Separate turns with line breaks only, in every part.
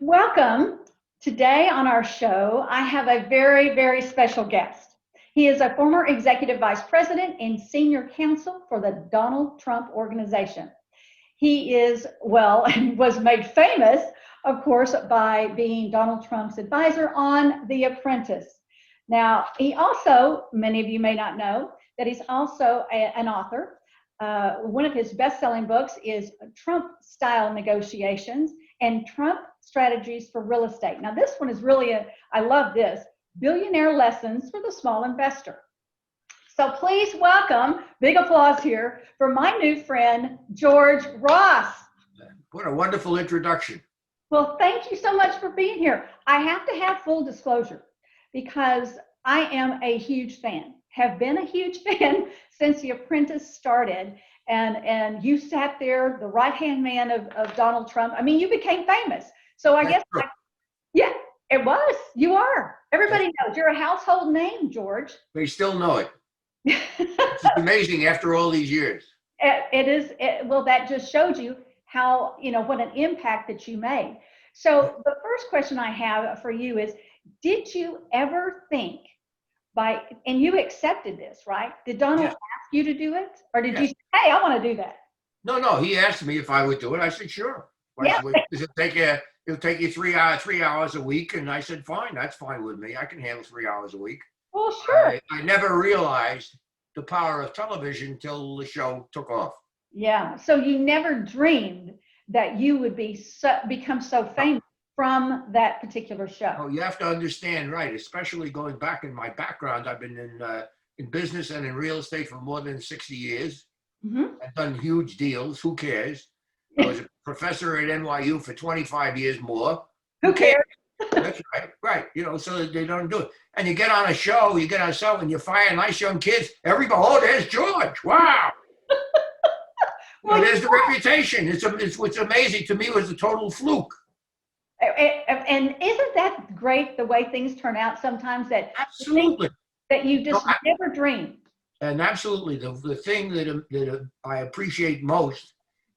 Welcome. Today on our show, I have a very, very special guest. He is a former executive vice president and senior counsel for the Donald Trump organization. He is, well, was made famous, of course, by being Donald Trump's advisor on The Apprentice. Now, he also, many of you may not know, that he's also an author. One of his best-selling books is Trump Style Negotiations and Trump Strategies for Real Estate. Now, this one is really, I love this, Billionaire Lessons for the Small Investor. So please welcome, big applause here, for my new friend, George Ross.
What a wonderful introduction.
Well, thank you so much for being here. I have to have full disclosure because I am a huge fan, have been a huge fan since The Apprentice started. And you sat there, the right-hand man of Donald Trump. I mean, you became famous. So I guess, yeah, it was. You are. Everybody knows. You're a household name, George.
They still know it. It's amazing after all these years.
It is. Well, that just showed you how, what an impact that you made. So the first question I have for you is, did you ever think and you accepted this, right? Did Donald ask you to do it? Or did you say, hey, I want to do that?
No, he asked me if I would do it. I said, sure. It'll take you 3 hours a week. And I said, fine, that's fine with me. I can handle 3 hours a week.
Well, sure.
I never realized the power of television until the show took off.
Yeah. So you never dreamed that you would become so famous from that particular show.
Oh, you have to understand, right? Especially going back in my background, I've been in business and in real estate for more than 60 years.
Mm-hmm.
I've done huge deals. Who cares? I was a professor at NYU for 25 years more.
Who cares?
That's right. Right. So they don't do it. And you get on a show, and you fire nice young kids. Everybody, there's George. Wow. Well, there's the reputation. It's what's amazing to me was a total fluke.
And isn't that great the way things turn out sometimes that
absolutely
that you just never dreamed?
And absolutely, the thing that I appreciate most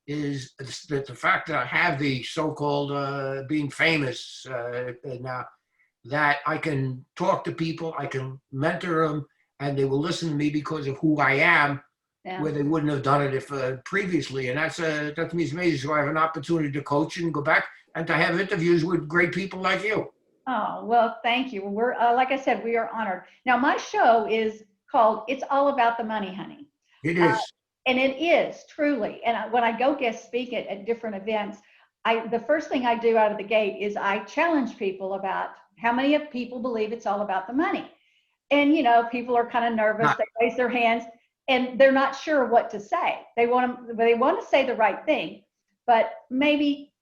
is that the fact that I have the so-called being famous now, that I can talk to people, I can mentor them, and they will listen to me because of who I am, where they wouldn't have done it if previously. And that to me is amazing. So I have an opportunity to coach and go back and to have interviews with great people like you.
Oh, well, thank you. We're like I said, we are honored. Now, my show is called It's All About the Money, Honey.
It is.
And it is, truly. And when I go guest speak at different events, the first thing I do out of the gate is I challenge people about how many of people believe it's all about the money. And, people are kind of nervous. They raise their hands and they're not sure what to say. They want to say the right thing, but maybe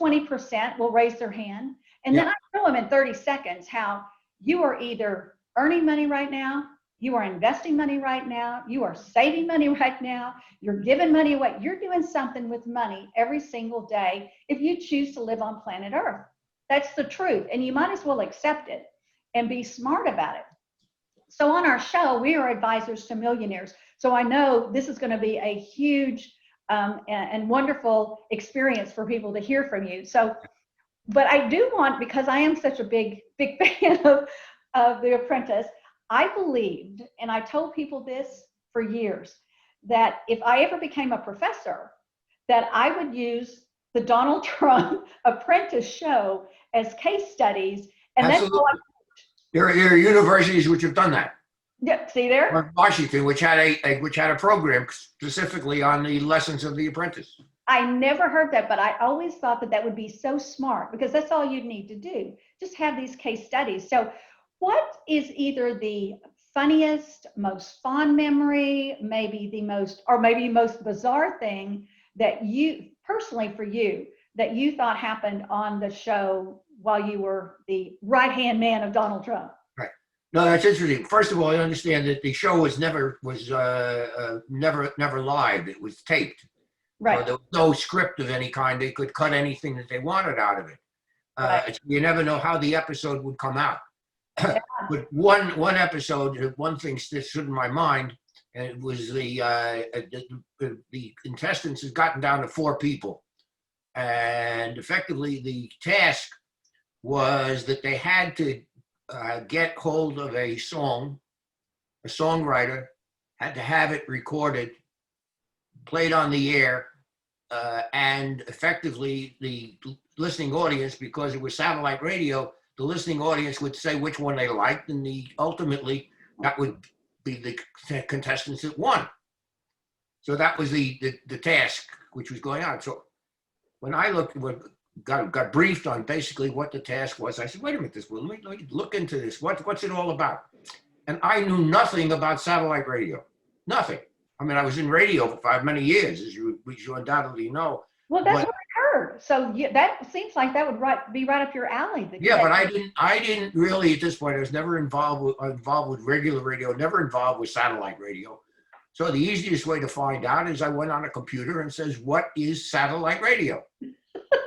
20% will raise their hand. And then I show them in 30 seconds how you are either earning money right now, you are investing money right now, you are saving money right now, you're giving money away. You're doing something with money every single day if you choose to live on planet Earth. That's the truth. And you might as well accept it and be smart about it. So on our show, we are advisors to millionaires. So I know this is going to be a huge and wonderful experience for people to hear from you. So, but I do want, because I am such a big fan of The Apprentice, I believed, and I told people this for years, that if I ever became a professor, that I would use the Donald Trump Apprentice show as case studies. And
absolutely. There are universities which have done that.
Yeah, see there?
Washington, which had a program specifically on the lessons of The Apprentice.
I never heard that, but I always thought that would be so smart because that's all you'd need to do. Just have these case studies. So what is either the funniest, most fond memory, maybe most bizarre thing that you, personally for you, that you thought happened on the show while you were the right-hand man of Donald Trump?
Right. No, that's interesting. First of all, I understand that the show was never live. It was taped.
Right.
There was no script of any kind. They could cut anything that they wanted out of it. Right. You never know how the episode would come out. Yeah. But one episode, one thing stood in my mind, and it was the contestants had gotten down to 4 people. And effectively, the task was that they had to get hold of a song, a songwriter had to have it recorded, played on the air, and effectively the listening audience, because it was satellite radio, the listening audience would say which one they liked, and ultimately that would be the contestants that won. So that was the task which was going on. So when I got briefed on basically what the task was, I said, wait a minute, let me look into this. What's it all about? And I knew nothing about satellite radio, nothing. I mean, I was in radio for many years, as you undoubtedly know.
Well, that's what I heard. So that seems like that would be right up your alley.
Yeah, but I didn't really at this point. I was never involved with regular radio, never involved with satellite radio. So the easiest way to find out is I went on a computer and says, what is satellite radio?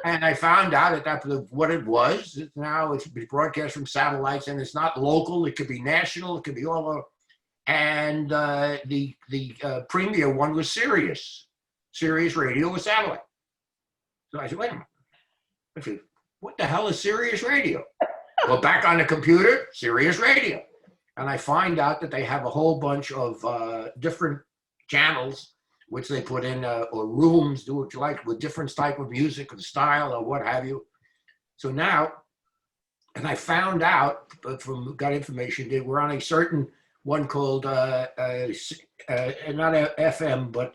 And I found out what it was. Now it's broadcast from satellites, and it's not local. It could be national. It could be all over. And the premier one was Sirius Radio with satellite. So I said, wait a minute. I said, what the hell is Sirius Radio? Go back on the computer, Sirius Radio. And I find out that they have a whole bunch of different channels, which they put in, or rooms, do what you like, with different type of music and style or what have you. So now, and I found out, got information, that we're on a certain one called, not FM, but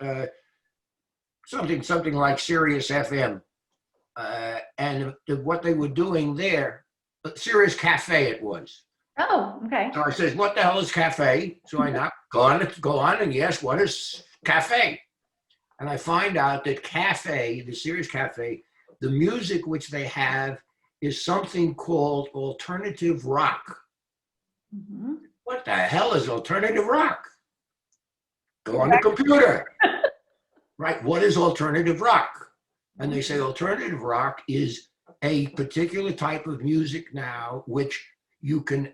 something like Sirius FM. And what they were doing there, Sirius Cafe it was.
Oh, okay.
So I says, what the hell is cafe? So I go on and yes, what is cafe? And I find out that cafe, the Sirius Cafe, the music which they have is something called alternative rock. Mm-hmm. What the hell is alternative rock? Go on the computer. Right, what is alternative rock? And they say alternative rock is a particular type of music now which you can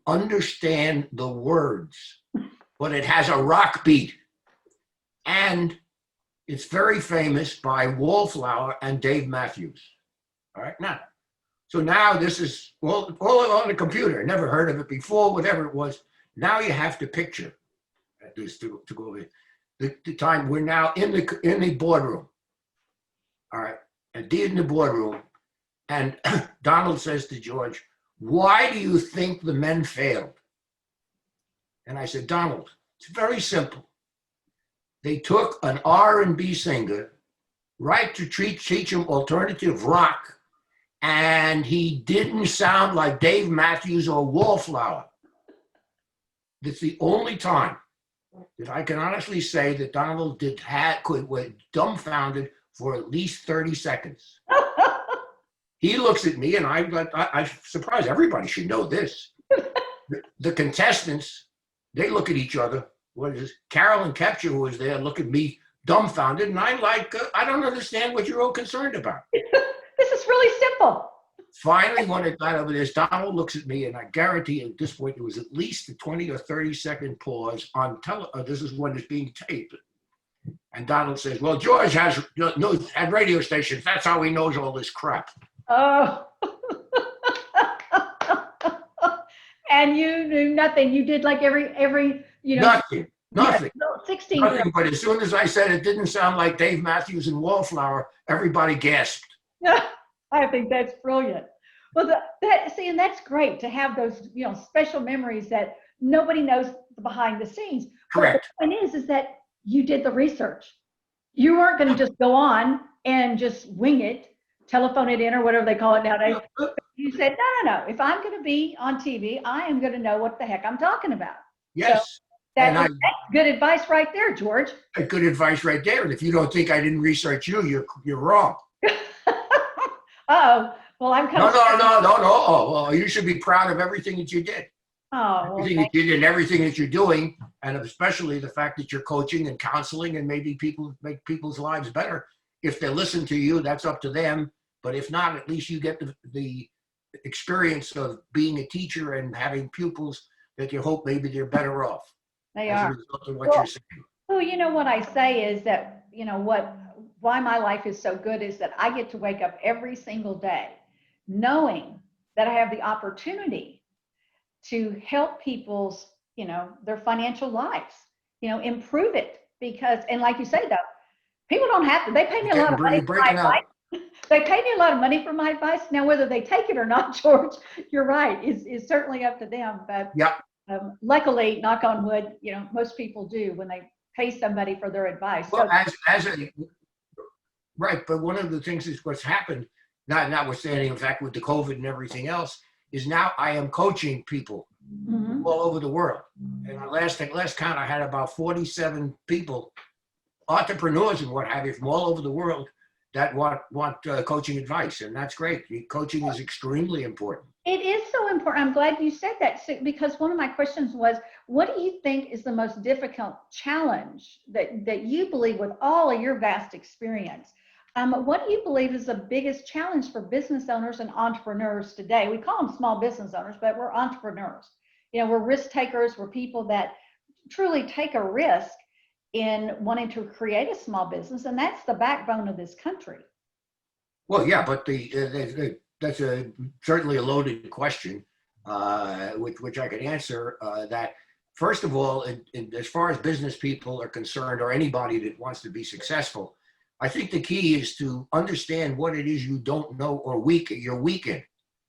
understand the words, but it has a rock beat. And it's very famous by Wallflower and Dave Matthews. All right, now. So now this is all on the computer. Never heard of it before, whatever it was. Now you have to picture this to go over the time we're now in the boardroom. All right, and in the boardroom, and Donald says to George, why do you think the men failed? And I said, Donald, it's very simple. They took an R&B singer, right, to teach him alternative rock, and he didn't sound like Dave Matthews or Wallflower. It's the only time that I can honestly say that Donald was dumbfounded for at least 30 seconds. He looks at me, and I'm surprised. Everybody should know this. The contestants, they look at each other. What is this? Carolyn Kepcher, who was there, look at me dumbfounded, and I'm like, I don't understand what you're all concerned about.
This is really simple.
Finally, when it got over this, Donald looks at me, and I guarantee at this point there was at least a 20 or 30-second pause on this is when it's being taped. And Donald says, well, George had radio stations. That's how he knows all this crap.
Oh. And you knew nothing. You did like every
Nothing.
Yeah, 16.
Nothing, but as soon as I said it didn't sound like Dave Matthews and Wallflower, everybody gasped.
I think that's brilliant. Well, and that's great to have those, special memories that nobody knows behind the scenes.
Correct.
But the point is that you did the research. You weren't going to just go on and just wing it, telephone it in, or whatever they call it nowadays. You said, no. If I'm going to be on TV, I am going to know what the heck I'm talking about.
Yes.
So that's good advice right there, George.
Good advice right there. And if you don't think I didn't research you're wrong.
Uh-oh. Well, I'm kind of...
No. Oh, well, you should be proud of everything that you did.
Oh,
everything that you did and everything that you're doing, and especially the fact that you're coaching and counseling and maybe make people's lives better. If they listen to you, that's up to them. But if not, at least you get the experience of being a teacher and having pupils that you hope maybe they're better off.
They
as
are.
a result of what you're saying.
Well, what I say is that, why my life is so good is that I get to wake up every single day knowing that I have the opportunity to help people's, their financial lives, improve it. Because, and like you say, though, people don't have to, they pay me a lot of money
You're
for my
breaking up.
advice. They pay me a lot of money for my advice. Now, whether they take it or not, George, you're right, is certainly up to them. But
Yeah.
luckily, knock on wood, most people do when they pay somebody for their advice.
Well,
So,
right, but one of the things is what's happened, notwithstanding the fact with the COVID and everything else, is now I am coaching people
mhm.
all over the world. And last count, I had about 47 people, entrepreneurs and what have you, from all over the world that want coaching advice, and that's great. Coaching is extremely important.
It is so important. I'm glad you said that, because one of my questions was, what do you think is the most difficult challenge that you believe, with all of your vast experience, what do you believe is the biggest challenge for business owners and entrepreneurs today? We call them small business owners, but we're entrepreneurs. We're risk takers. We're people that truly take a risk in wanting to create a small business, and that's the backbone of this country.
Well, yeah, but that's certainly a loaded question, which I could answer. That first of all, as far as business people are concerned, or anybody that wants to be successful, I think the key is to understand what it is you don't know or you're weak in.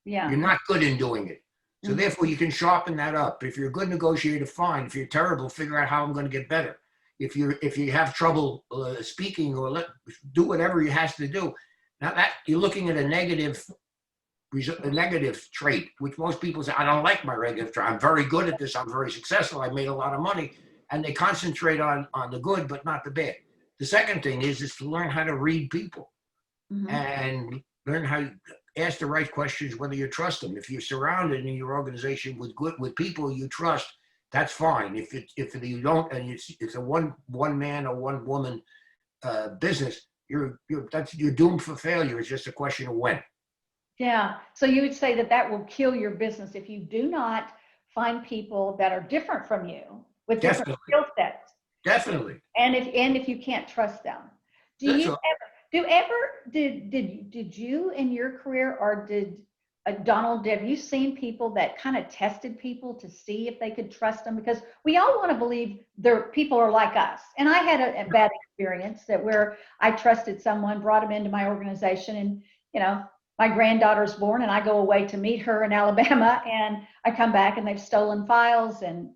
Yeah.
You're not good in doing it. So therefore, you can sharpen that up. If you're a good negotiator, fine. If you're terrible, figure out how I'm going to get better. If you have trouble speaking, or do whatever you has to do. Now that you're looking at a negative trait, which most people say, I don't like my negative trait. I'm very good at this. I'm very successful. I made a lot of money, and they concentrate on the good, but not the bad. The second thing is to learn how to read people, and learn how to ask the right questions, whether you trust them. If you're surrounded in your organization with people you trust, that's fine. If you don't, and it's a one man or one woman business, you're doomed for failure. It's just a question of when.
Yeah. So you would say that will kill your business if you do not find people that are different from you with different skill sets.
Definitely.
And if you can't trust them, did you in your career, or did Donald, have you seen people that kind of tested people to see if they could trust them? Because we all want to believe people are like us. And I had a bad experience where I trusted someone, brought them into my organization, and my granddaughter's born, and I go away to meet her in Alabama, and I come back and they've stolen files, and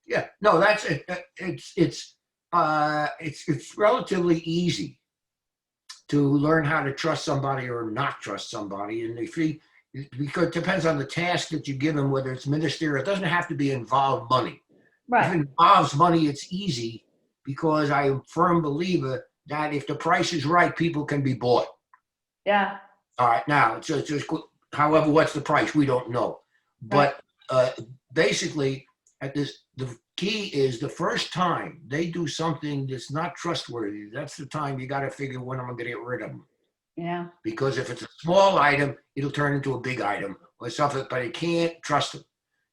Yeah. No, that's it. It's relatively easy to learn how to trust somebody or not trust somebody, and because it depends on the task that you give them, whether it's ministerial. It doesn't have to involve money.
Right.
If it involves money, it's easy, because I am a firm believer that if the price is right, people can be bought.
Yeah.
All right. Now, it's just, however, what's the price? We don't know. But basically, the key is the first time they do something that's not trustworthy, that's the time you got to figure when I'm going to get rid of them.
Yeah.
Because if it's a small item, it'll turn into a big item or something, but you can't trust them.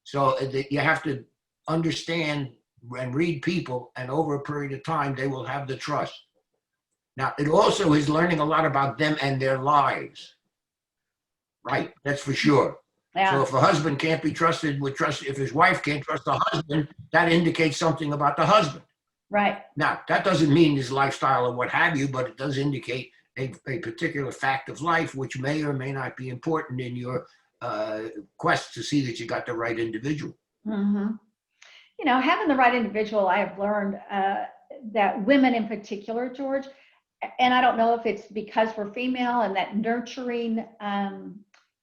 So you have to understand and read people, and over a period of time, they will have the trust. Now, it also is learning a lot about them and their lives. Right, that's for sure. Yeah. So if a husband can't be trusted if his wife can't trust the husband, that indicates something about the husband.
Right.
Now, that doesn't mean his lifestyle or what have you, but it does indicate a particular fact of life, which may or may not be important in your quest to see that you got the right individual.
Mm-hmm. Having the right individual, I have learned that women in particular, George, and I don't know if it's because we're female and that nurturing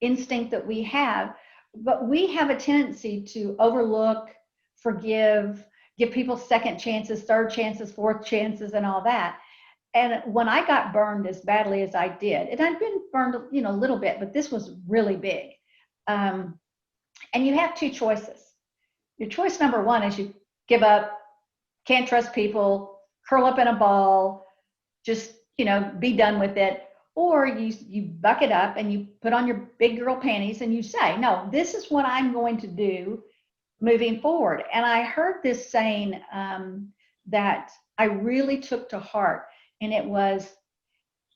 instinct that we have, but we have a tendency to overlook, forgive, give people second chances, third chances, fourth chances, and all that. And when I got burned as badly as I did, and I'd been burned, a little bit, but this was really big. And you have two choices. Your choice number one is you give up, can't trust people, curl up in a ball, just, be done with it. Or you buck it up and you put on your big girl panties and you say, no, this is what I'm going to do moving forward. And I heard this saying that I really took to heart. And it was,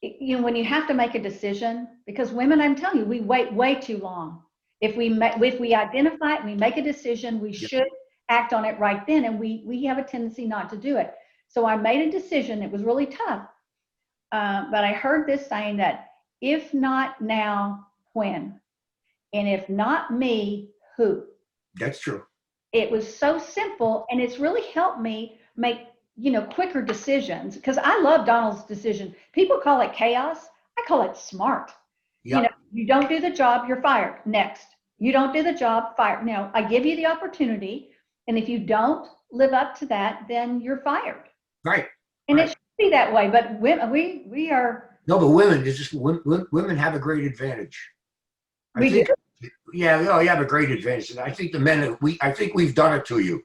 when you have to make a decision, because women, I'm telling you, we wait way too long. If we identify it and we make a decision, we should act on it right then. And we have a tendency not to do it. So I made a decision. It was really tough. But I heard this saying that if not now, when? And if not me, who?
That's true.
It was so simple, and it's really helped me make, quicker decisions, because I love Donald's decision. People call it chaos. I call it smart.
Yep.
You don't do the job, you're fired. Next. You don't do the job, fired. Now, I give you the opportunity, and if you don't live up to that, then you're fired.
Right.
And it should be that way, but we are.
No, but women, it's just women have a great advantage.
We do.
Yeah, you have a great advantage. And I think the men, I think we've done it to you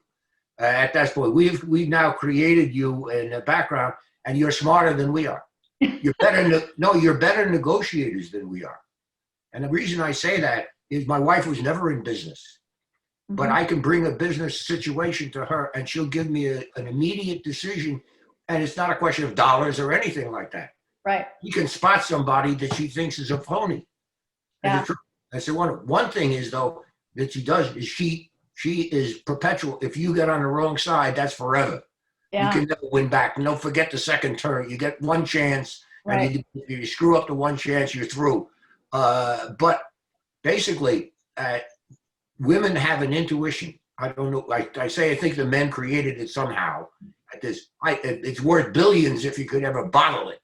at that point. We've now created you in the background, and you're smarter than we are. You're better negotiators than we are. And the reason I say that is my wife was never in business, but I can bring a business situation to her, and she'll give me an immediate decision. And it's not a question of dollars or anything like that.
Right.
You can spot somebody that she thinks is a phony.
Yeah.
I said, one thing is, though, that she does is she is perpetual. If you get on the wrong side, that's forever. Yeah. You can never win back. And don't forget the second turn. You get one chance, right. And you screw up the one chance, you're through. But basically, women have an intuition. I don't know. I think the men created it somehow. It's worth billions if you could ever bottle it.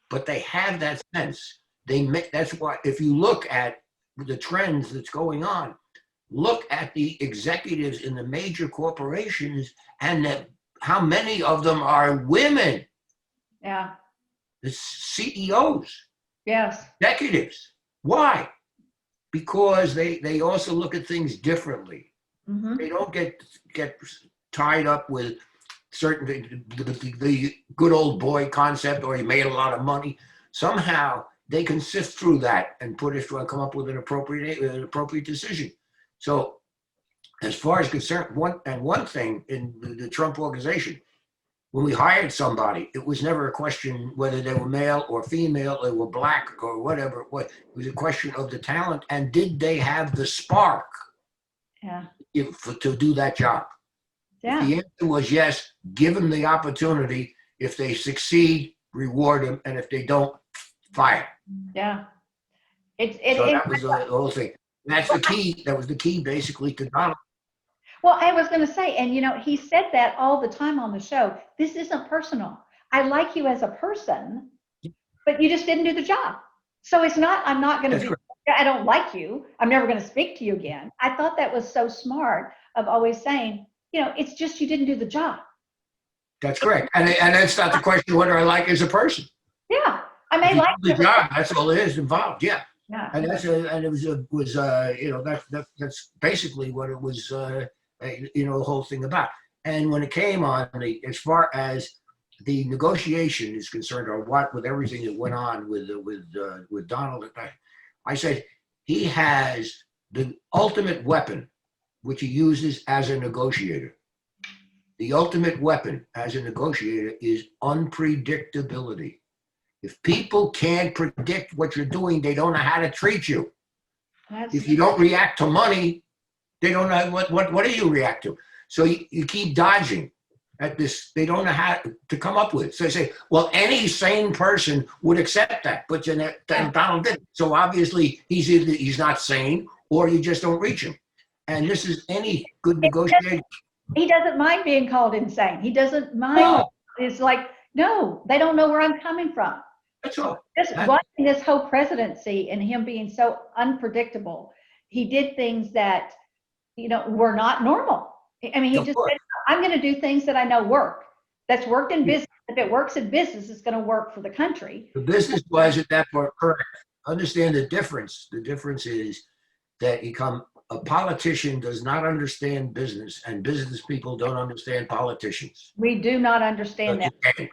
But they have that sense. That's why, if you look at the trends that's going on, look at the executives in the major corporations, and how many of them are women.
Yeah.
The CEOs.
Yes.
Executives. Why? Because they also look at things differently. Mm-hmm. They don't get tied up with certain the good old boy concept, or he made a lot of money. Somehow they can sift through that and come up with an appropriate decision. So, as far as concerned, one thing in the Trump organization, when we hired somebody, it was never a question whether they were male or female, they were black or whatever it was. It was a question of the talent, and did they have the spark to do that job? Yeah. The answer was yes. Give them the opportunity. If they succeed, reward them, and if they don't, fire.
Yeah.
That was the whole thing. That's the key. That was the key, basically, to Donald.
Well, I was going to say, and he said that all the time on the show. This isn't personal. I like you as a person, but you just didn't do the job. So it's not. I'm not going to. I don't like you. I'm never going to speak to you again. I thought that was so smart of always saying, it's just you didn't do the job.
That's correct, and that's not the question whether I like you as a person.
Yeah, I may like
the job. That's all it is involved. Yeah. Yeah. And that's basically what it was. The whole thing about. And when it came on, as far as the negotiation is concerned, or what with everything that went on with Donald, I said he has the ultimate weapon, which he uses as a negotiator. The ultimate weapon as a negotiator is unpredictability. If people can't predict what you're doing, they don't know how to treat you. If you don't react to money, they don't know what do you react to. So you keep dodging at this. They don't know how to come up with. So they say, well, any sane person would accept that, but Donald didn't. So obviously he's not sane, or you just don't reach him. And this is any good negotiator.
He doesn't mind being called insane. He doesn't mind. No. It's like, no, they don't know where I'm coming from.
That's all.
Just watching this whole presidency and him being so unpredictable, he did things that, were not normal. I mean, he just said, I'm going to do things that I know work. That's worked in business. If it works in business, it's going to work for the country.
The business was at that point correct. Understand the difference. The difference is that a politician does not understand business, and business people don't understand politicians.
We do not understand that.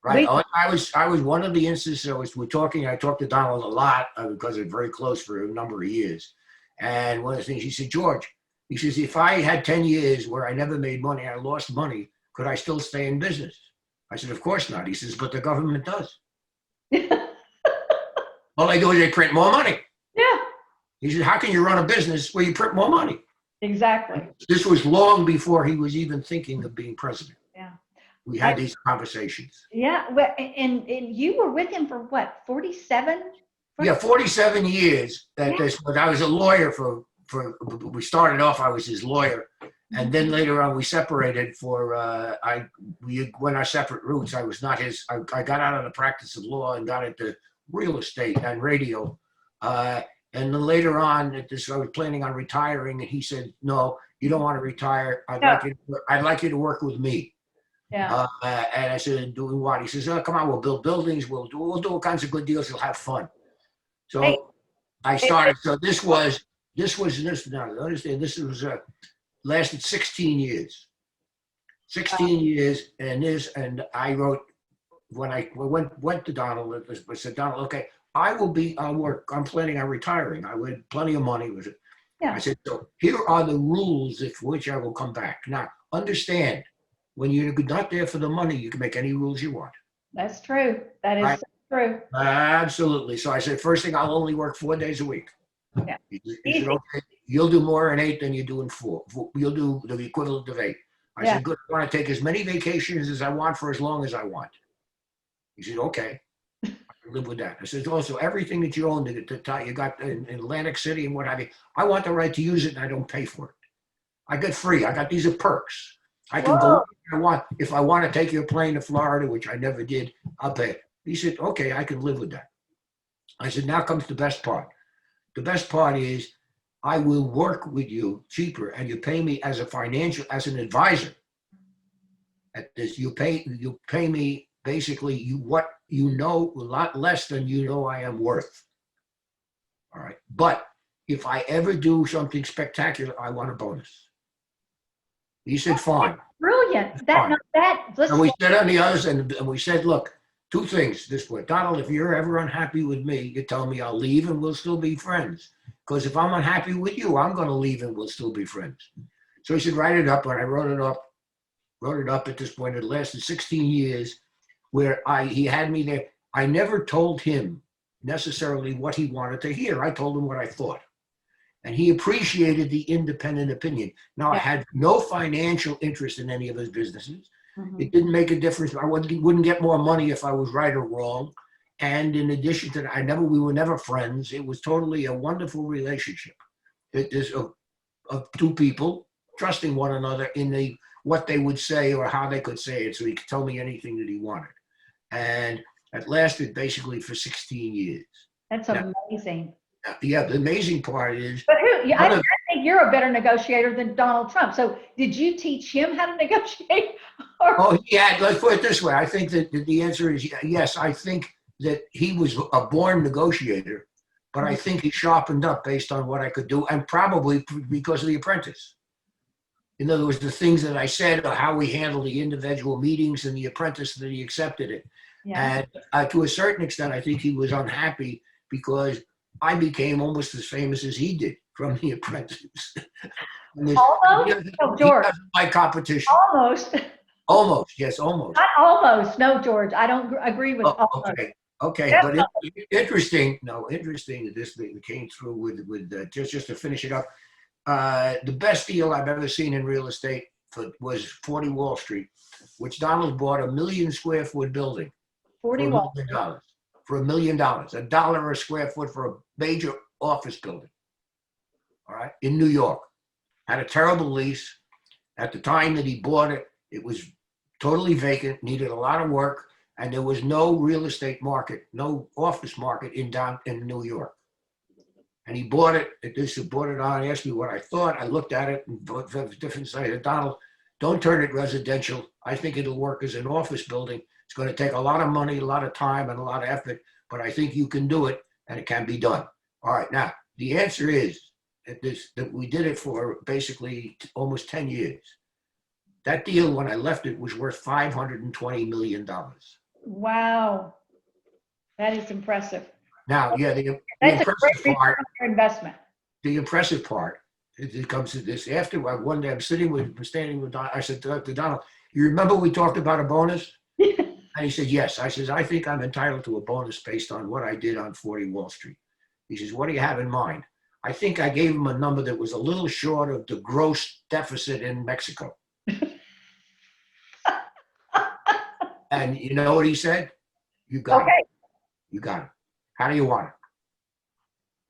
Right. I was one of the instances. I talked to Donald a lot because we're very close for a number of years. And one of the things he said, George, he says, if I had 10 years where I never made money, I lost money, could I still stay in business? I said, of course not. He says, but the government does. All they do is they print more money.
Yeah,
He said, how can you run a business where you print more money?
exactly.
This was long before he was even thinking of being president.
Yeah.
We had these conversations.
Yeah. Well, and you were with him for what, 47?
Yeah, 47 years at this, but I was a lawyer we started off, I was his lawyer. And then later on we separated we went our separate routes. I was not his, I got out of the practice of law and got into real estate and radio. And then later on I was planning on retiring and he said, no, you don't want to retire. I'd like you to work with me.
Yeah.
And I said, doing what? He says, oh, come on, we'll build buildings. We'll do all kinds of good deals. You'll have fun. So I started. So this was lasted 16 years. 16 years, and I wrote when I went to Donald. I said, Donald, okay, I'll work. I'm planning on retiring. I had plenty of money with it.
Yeah.
I said, so here are the rules for which I will come back. Now, understand, when you're not there for the money, you can make any rules you want.
That's true. That is true.
Absolutely. So I said, first thing, I'll only work 4 days a week.
Yeah.
He said, okay, you'll do more in 8 than you do in 4. You'll do the equivalent of 8. I said, good. I want to take as many vacations as I want for as long as I want. He said, okay, I can live with that. I said, also, everything that you own, you got in Atlantic City and what have you, I want the right to use it and I don't pay for it. I get free. I got these are perks. I can go if I want. If I want to take your plane to Florida, which I never did, I'll pay it. He said, okay, I can live with that. I said, now comes the best part. The best part is I will work with you cheaper and you pay me as an advisor. At this, you pay me basically what you know, a lot less than you know I am worth. All right. But if I ever do something spectacular, I want a bonus. He said, fine.
Brilliant.
And we said on the others, and we said, look, 2 things this way. Donald, if you're ever unhappy with me, you tell me I'll leave and we'll still be friends. Because if I'm unhappy with you, I'm going to leave and we'll still be friends. So he said, write it up. And I wrote it up at this point. It lasted 16 years where he had me there. I never told him necessarily what he wanted to hear. I told him what I thought. And he appreciated the independent opinion. Now, I had no financial interest in any of his businesses. Mm-hmm. It didn't make a difference. I wouldn't get more money if I was right or wrong. And in addition to that, we were never friends. It was totally a wonderful relationship. It is of 2 people trusting one another in what they would say or how they could say it. So he could tell me anything that he wanted. And it lasted basically for 16 years.
That's amazing.
Yeah, the amazing part is.
But I think you're a better negotiator than Donald Trump. So did you teach him how to negotiate?
Let's put it this way. I think that the answer is yes. I think that he was a born negotiator, but I think he sharpened up based on what I could do, and probably because of The Apprentice. In other words, the things that I said or how we handled the individual meetings in The Apprentice, that he accepted it. Yeah. And to a certain extent, I think he was unhappy because I became almost as famous as he did from The Apprentice.
Almost? No, George.
My competition.
Almost.
Almost, yes, almost.
Not almost. No, George, I don't agree with almost.
Okay, but interesting that this thing came through with just to finish it up. The best deal I've ever seen in real estate was 40 Wall Street, which Donald bought a 1 million square foot building.
40 Wall Street.
For $1 million, $1 a square foot for a major office building. All right, in New York. Had a terrible lease. At the time that he bought it, it was totally vacant, needed a lot of work, and there was no real estate market, no office market in New York. And he bought it. Bought it on. Asked me what I thought. I looked at it and thought different sides. I said, Donald, don't turn it residential. I think it'll work as an office building. It's going to take a lot of money, a lot of time, and a lot of effort, but I think you can do it, and it can be done. All right. Now, the answer is that we did it for basically almost 10 years. That deal, when I left it, was worth $520 million.
Wow. That is impressive.
Now, yeah, the impressive part, investment. The impressive part, it comes to this. After one day, I'm standing with Don. I said to Donald, you remember we talked about a bonus? And he said, yes. I says, I think I'm entitled to a bonus based on what I did on 40 Wall Street. He says, what do you have in mind? I think I gave him a number that was a little short of the gross deficit in Mexico. And you know what he said? You got it. You got it. How do you want it?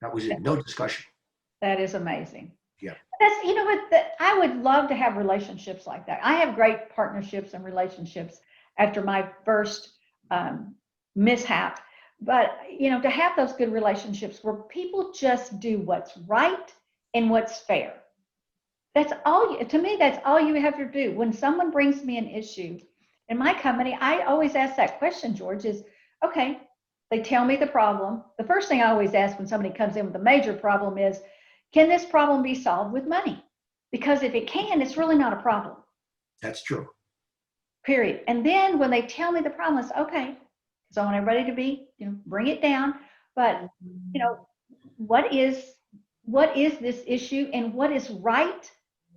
That was it. No discussion.
That is amazing.
Yeah.
That's, you know what, I would love to have relationships like that. I have great partnerships and relationships after my first mishap. But, you know, to have those good relationships where people just do what's right and what's fair. That's all, to me, that's all you have to do. When someone brings me an issue in my company, I always ask that question, George, is, okay, they tell me the problem. The first thing I always ask when somebody comes in with a major problem is, can this problem be solved with money? Because if it can, it's really not a problem.
That's true.
Period. And then when they tell me the problem, it's okay. So I want everybody to be, you know, bring it down. But, you know, what is this issue and what is right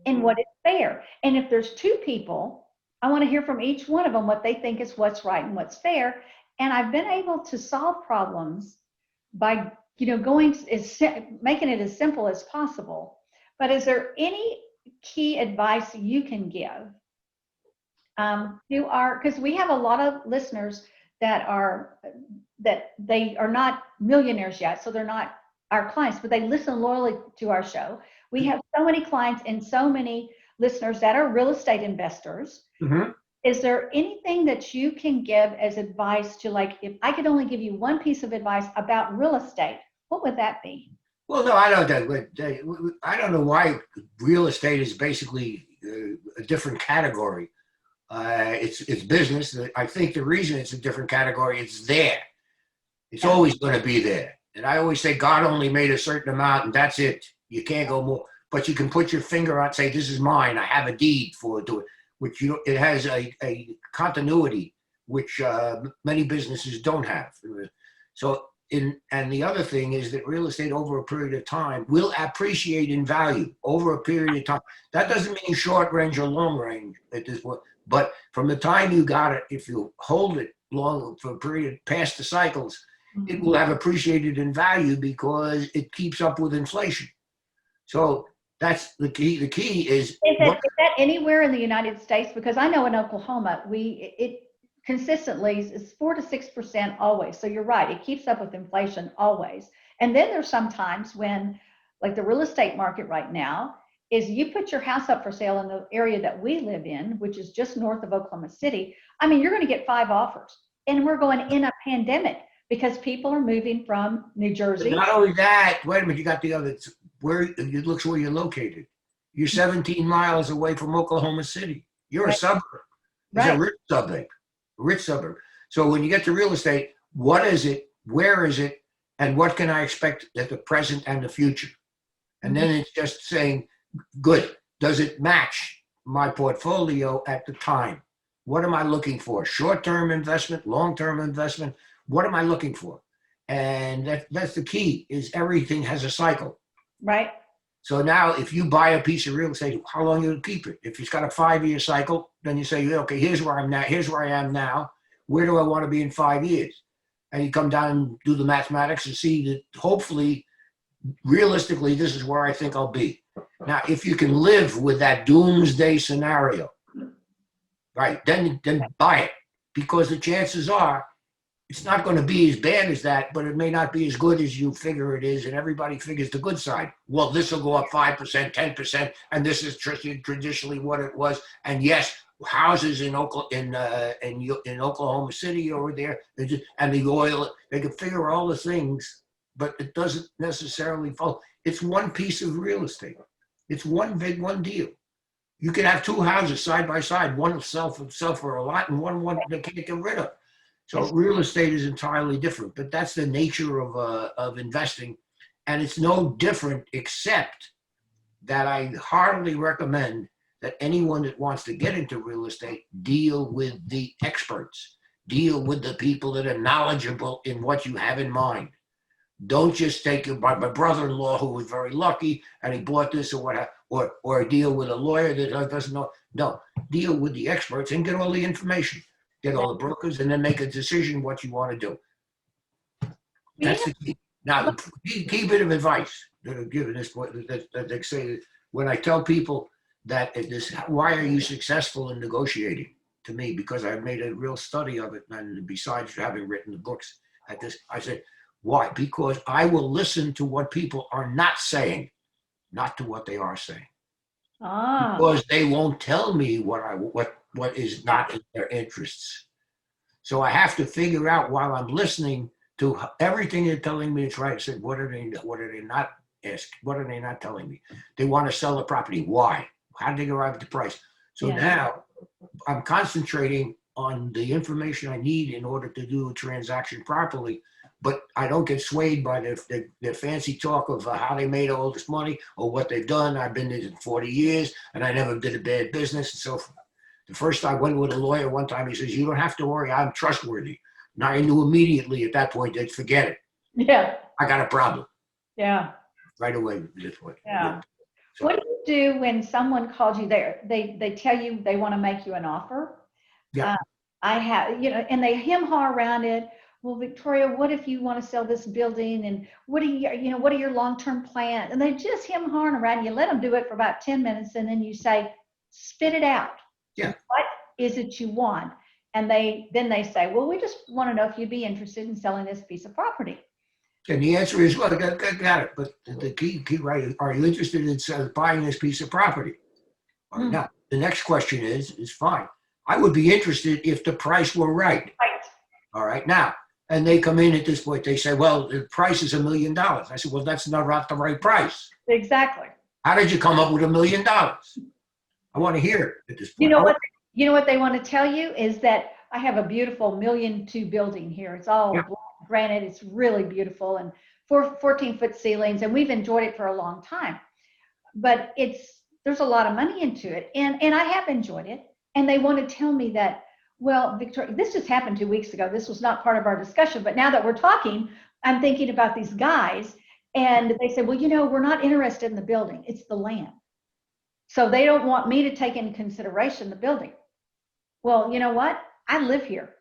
and what is fair? And if there's two people, I want to hear from each one of them what they think is what's right and what's fair. And I've been able to solve problems by, you know, making it as simple as possible. But is there any key advice you can give because we have a lot of listeners that they are not millionaires yet, so they're not our clients, but they listen loyally to our show. We have so many clients and so many listeners that are real estate investors.
Mm-hmm.
Is there anything that you can give as advice to, like, if I could only give you one piece of advice about real estate, what would that be?
Well, no, I don't know why real estate is basically a different category. It's business. I think the reason it's a different category, it's there. It's always going to be there. And I always say God only made a certain amount and that's it. You can't go more. But you can put your finger on, say, this is mine. I have a deed for it, which it has a continuity, which many businesses don't have. So, and the other thing is that real estate over a period of time will appreciate in value over a period of time. That doesn't mean short range or long range at this point. But from the time you got it, if you hold it long for a period past the cycles, it will have appreciated in value because it keeps up with inflation. So that's the key. The key is
that anywhere in the United States? Because I know in Oklahoma, it consistently is 4 to 6% always. So you're right. It keeps up with inflation always. And then there's sometimes when, like the real estate market right now, is you put your house up for sale in the area that we live in, which is just north of Oklahoma City. I mean, you're going to get 5 offers. And we're going in a pandemic because people are moving from New Jersey.
But not only that, wait a minute, you got the other, it looks where you're located. You're 17 miles away from Oklahoma City. You're a suburb. It's a rich suburb. So when you get to real estate, what is it? Where is it? And what can I expect at the present and the future? And then it's just saying, good. Does it match my portfolio at the time? What am I looking for? Short-term investment, long-term investment? What am I looking for? And that's the key, is everything has a cycle.
Right.
So now if you buy a piece of real estate, how long you'll keep it? If it's got a 5-year cycle, then you say, okay, here's where I'm now. Here's where I am now. Where do I want to be in 5 years? And you come down and do the mathematics and see that hopefully, realistically, this is where I think I'll be. Now, if you can live with that doomsday scenario, right, then buy it, because the chances are it's not going to be as bad as that, but it may not be as good as you figure it is, and everybody figures the good side. Well, this will go up 5%, 10%, and this is traditionally what it was. And yes, houses in Oklahoma City over there, and the oil, they can figure all the things, but it doesn't necessarily follow. It's one piece of real estate. It's one deal. You could have 2 houses side by side. One will sell for a lot, and one they can't get rid of. So real estate is entirely different, but that's the nature of investing. And it's no different, except that I heartily recommend that anyone that wants to get into real estate deal with the experts, deal with the people that are knowledgeable in what you have in mind. Don't just take it by my brother-in-law who was very lucky and he bought this or whatever, or deal with a lawyer that doesn't know. No, deal with the experts and get all the information. get all the brokers, and then make a decision what you want to do. That's the key. Now, the key bit of advice that I'm giving this point, that they say that when I tell people that why are you successful in negotiating? To me, because I've made a real study of it, and besides having written the books at this, I said, why? Because I will listen to what people are not saying, not to what they are saying. Because they won't tell me what is not in their interests. So I have to figure out while I'm listening to everything they're telling me it's right. I said, what are they not asking? What are they not telling me? They want to sell the property. Why? How did they arrive at the price? So now I'm concentrating on the information I need in order to do a transaction properly, but I don't get swayed by the fancy talk of how they made all this money or what they've done. I've been in 40 years and I never did a bad business and so forth. The first I went with a lawyer one time, he says, you don't have to worry, I'm trustworthy. Now I knew immediately at that point, they'd forget it.
Yeah.
I got a problem.
Yeah.
Right away. This way.
Yeah.
So,
what do you do when someone calls you there? They tell you they want to make you an offer.
Yeah.
I have, and they hem-haw around it. Well, Victoria, what if you want to sell this building? And what are your long-term plans? And they just hem-hawing around. You let them do it for about 10 minutes, and then you say, spit it out.
Yeah.
What is it you want? And then they say, well, we just want to know if you'd be interested in selling this piece of property.
And the answer is, well, got it. But the key, right? Are you interested in buying this piece of property? Mm. Now, the next question is fine. I would be interested if the price were right.
Right.
All right. Now, and they come in at this point, they say, well, the price is $1 million. I said, well, that's not the right price.
Exactly.
How did you come up with $1 million? I want to hear it at this point.
You know what they want to tell you is that I have a beautiful $1.2 million building here. It's all granite. It's really beautiful and 14-foot ceilings, and we've enjoyed it for a long time. But there's a lot of money into it, and I have enjoyed it. And they want to tell me that, well, Victoria, this just happened 2 weeks ago. This was not part of our discussion, but now that we're talking, I'm thinking about these guys, and they say, well, we're not interested in the building. It's the land. So they don't want me to take into consideration the building. Well, you know what? I live here.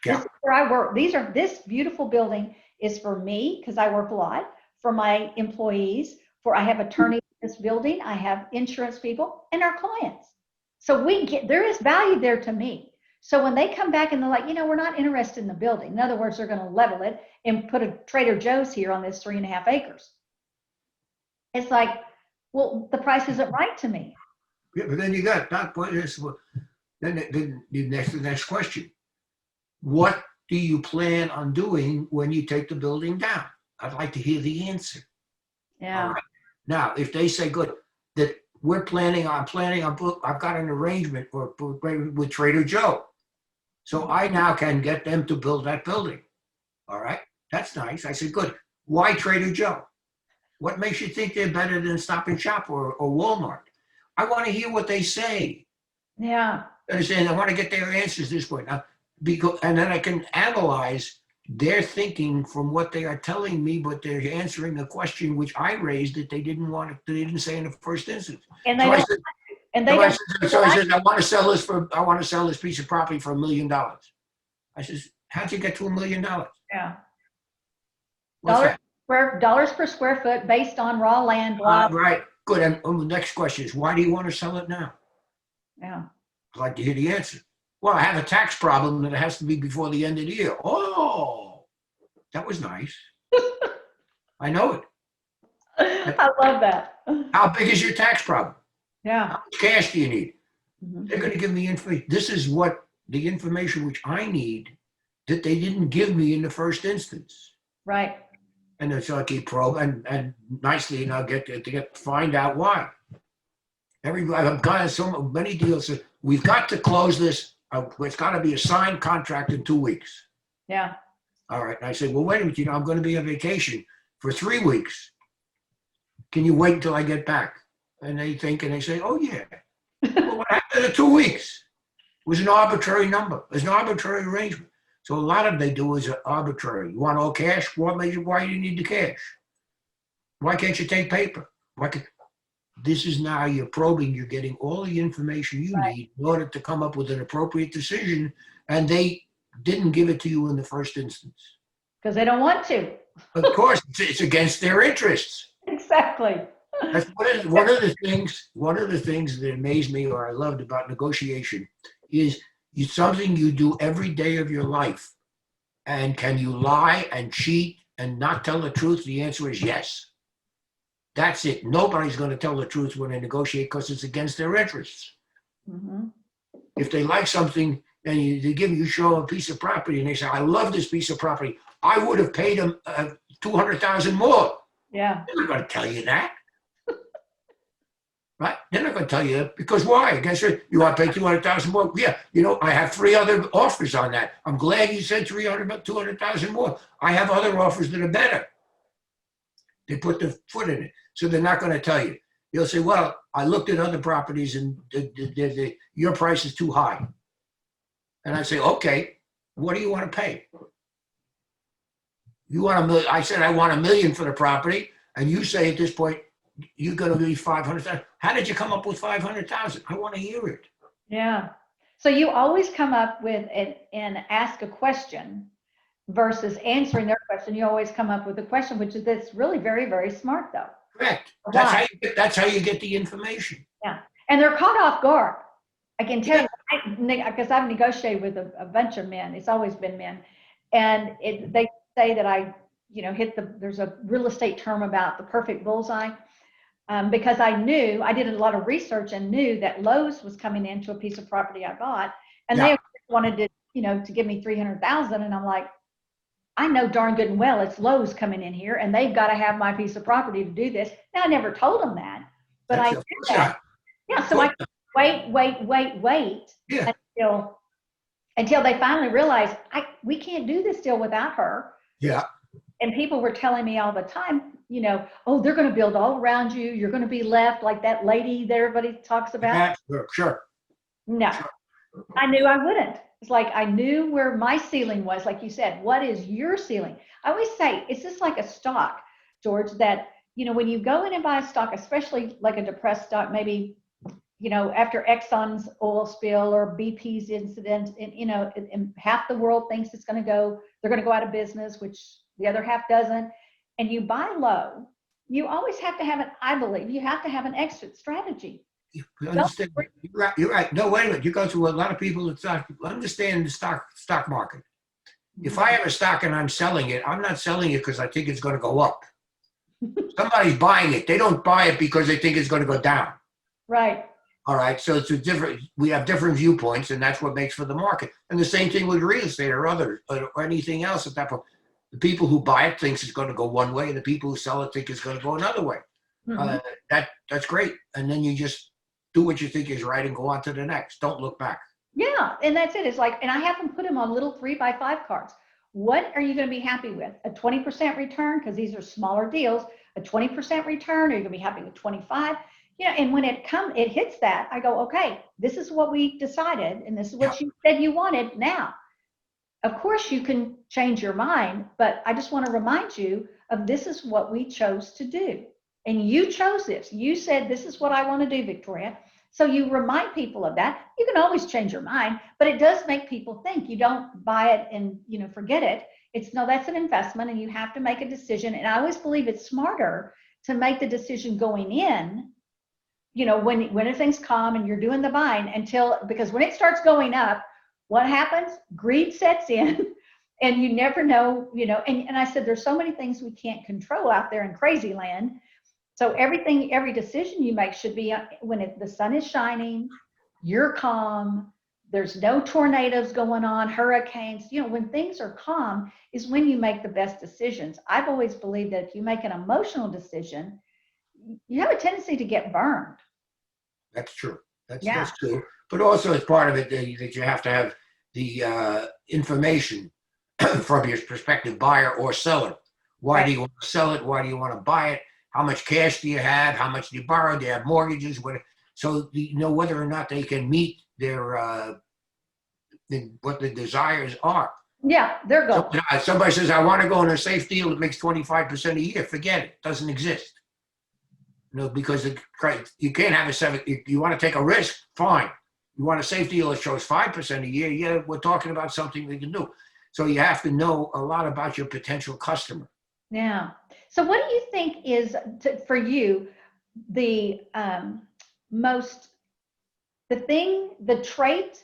Yeah.
This is where I work. This beautiful building is for me because I work a lot, for my employees, I have attorneys in this building, I have insurance people, and our clients. So there is value there to me. So when they come back and they're like, we're not interested in the building. In other words, they're going to level it and put a Trader Joe's here on this 3.5 acres. It's like, well, the price isn't right to me.
Yeah, but then you got that point. Then the next question. What do you plan on doing when you take the building down? I'd like to hear the answer.
Yeah.
All right. Now, if they say, good, that I've got an arrangement with Trader Joe. So I now can get them to build that building. All right. That's nice. I said, good. Why Trader Joe? What makes you think they're better than Stop and Shop or Walmart? I want to hear what they say.
Yeah.
Understand? I want to get their answers this way now, and then I can analyze their thinking from what they are telling me, but they're answering a question which I raised that they didn't say in the first instance.
And
I said, I want to sell this piece of property for $1 million. I says, how'd you get to $1 million?
Yeah.
What's
dollars per square foot based on raw land. Blah.
Right. Good. And the next question is, why do you want to sell it now?
Yeah.
I'd like to hear the answer. Well, I have a tax problem that it has to be before the end of the year. Oh, that was nice. I know it.
I love that.
How big is your tax problem?
Yeah.
How much cash do you need?
Mm-hmm.
They're going to give me information. This is the information which I need that they didn't give me in the first instance.
Right.
And then so I keep probing and nicely, and I'll get to find out why. I've got so many deals. We've got to close this. It's got to be a signed contract in 2 weeks.
Yeah.
All right. And I said, well, wait a minute. I'm going to be on vacation for 3 weeks. Can you wait until I get back? And they think, and they say, oh, yeah. Well, what happened in 2 weeks? It was an arbitrary number. It was an arbitrary arrangement. So a lot of they do is arbitrary. You want all cash? Why do you need the cash? Why can't you take paper? This is now you're probing. You're getting all the information you need in order to come up with an appropriate decision and they didn't give it to you in the first instance.
Because they don't want to.
Of course, it's against their interests.
Exactly.
That's one of the things. One of the things that amazed me, or I loved about negotiation, is something you do every day of your life. And can you lie and cheat and not tell the truth? The answer is yes. That's it. Nobody's going to tell the truth when they negotiate because it's against their interests.
Mm-hmm.
If they like something and you show them a piece of property and they say, I love this piece of property, I would have paid them $200,000 more.
Yeah.
They're not going to tell you that. Right? They're not going to tell you that because why? Guess what? You want to pay $200,000 more? Yeah. I have 3 other offers on that. I'm glad you said $200,000 more. I have other offers that are better. They put their foot in it. So they're not going to tell you. They'll say, well, I looked at other properties and your price is too high. And I say, okay, what do you want to pay? You want $1 million? I said, I want $1 million for the property. And you say at this point, you're going to be 500,000. How did you come up with 500,000? I want to hear it.
Yeah. So you always come up with and ask a question versus answering their question. You always come up with a question, that's really very, very smart, though.
Correct. That's how you get the information.
Yeah. And they're caught off guard. I can tell you, because I've negotiated with a bunch of men. It's always been men. And they say that there's a real estate term about the perfect bullseye. Because I did a lot of research and knew that Lowe's was coming into a piece of property I bought, and they wanted to give me $300,000, and I'm like, I know darn good and well it's Lowe's coming in here, and they've got to have my piece of property to do this. Now I never told them that, but I did that. Yeah, so I wait until they finally realized we can't do this deal without her.
Yeah.
And people were telling me all the time, oh, they're going to build all around you. You're going to be left like that lady that everybody talks about.
Sure.
No, sure. I knew I wouldn't. It's like I knew where my ceiling was. Like you said, what is your ceiling? I always say it's just like a stock, George, that, when you go in and buy a stock, especially like a depressed stock, maybe, after Exxon's oil spill or BP's incident, and half the world thinks they're going to go out of business, which the other half doesn't, and you buy low, you always have to have an exit strategy.
You understand? You're right. No, wait a minute. You go to a lot of people that understand the stock market. If I have a stock and I'm selling it, I'm not selling it because I think it's going to go up. Somebody's buying it. They don't buy it because they think it's going to go down.
Right.
All right. So we have different viewpoints, and that's what makes for the market. And the same thing with real estate or anything else at that point. The people who buy it thinks it's going to go one way, and the people who sell it think it's going to go another way. Mm-hmm. That's great. And then you just do what you think is right and go on to the next. Don't look back.
Yeah, and that's it. It's like, and I have them put them on little 3x5 cards. What are you going to be happy with? A 20% return, because these are smaller deals. A 20% return, or you're going to be happy with 25? And when it hits that, I go, okay, this is what we decided, and this is what you said you wanted. Now, of course, you can change your mind, but I just want to remind you of this is what we chose to do. And you chose this. You said, this is what I want to do, Victoria. So you remind people of that. You can always change your mind, but it does make people think. You don't buy it and, forget it. That's an investment, and you have to make a decision. And I always believe it's smarter to make the decision going in, when things calm and you're doing the buying because when it starts going up, what happens? Greed sets in, and you never know, and I said, there's so many things we can't control out there in crazy land. So every decision you make should be when the sun is shining, you're calm, there's no tornadoes going on, hurricanes, when things are calm is when you make the best decisions. I've always believed that if you make an emotional decision, you have a tendency to get burned.
That's true. That's true. But also as part of it that you have to have the information from your prospective buyer or seller. Why do you want to sell it? Why do you want to buy it? How much cash do you have? How much do you borrow? Do you have mortgages? So you know whether or not they can meet their what the desires are.
Yeah, they're goals.
So, somebody says, I want to go in a safe deal that makes 25% a year. Forget it. It doesn't exist. Because you can't have you want to take a risk, fine. You want a safe deal that shows 5% a year? Yeah, we're talking about something we can do. So you have to know a lot about your potential customer.
Yeah. So what do you think is, for you, the the trait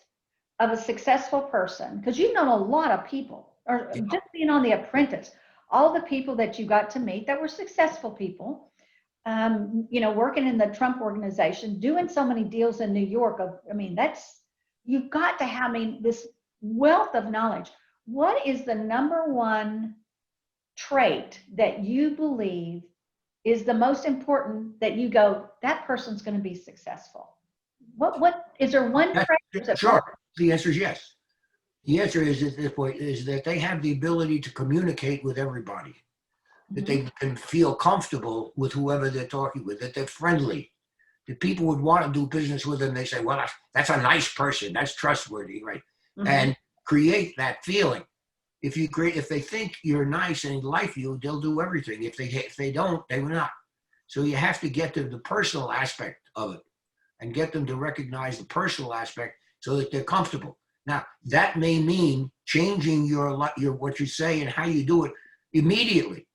of a successful person? Because you've known a lot of people, or
Yeah.
just being on The Apprentice, all the people that you got to meet that were successful people, working in the Trump organization, doing so many deals in New York. You've got to have, this wealth of knowledge. What is the number one trait that you believe is the most important, that you go, that person's going to be successful? What is there one trait?
Sure. The answer is yes. The answer is at this point is that they have the ability to communicate with everybody, that they can feel comfortable with whoever they're talking with, that they're friendly, that people would want to do business with them. They say, well, that's a nice person, that's trustworthy, right? And create that feeling. If they think you're nice and like you, they'll do everything. If they don't, they will not. So you have to get to the personal aspect of it and get them to recognize the personal aspect so that they're comfortable. Now, that may mean changing your what you say and how you do it immediately.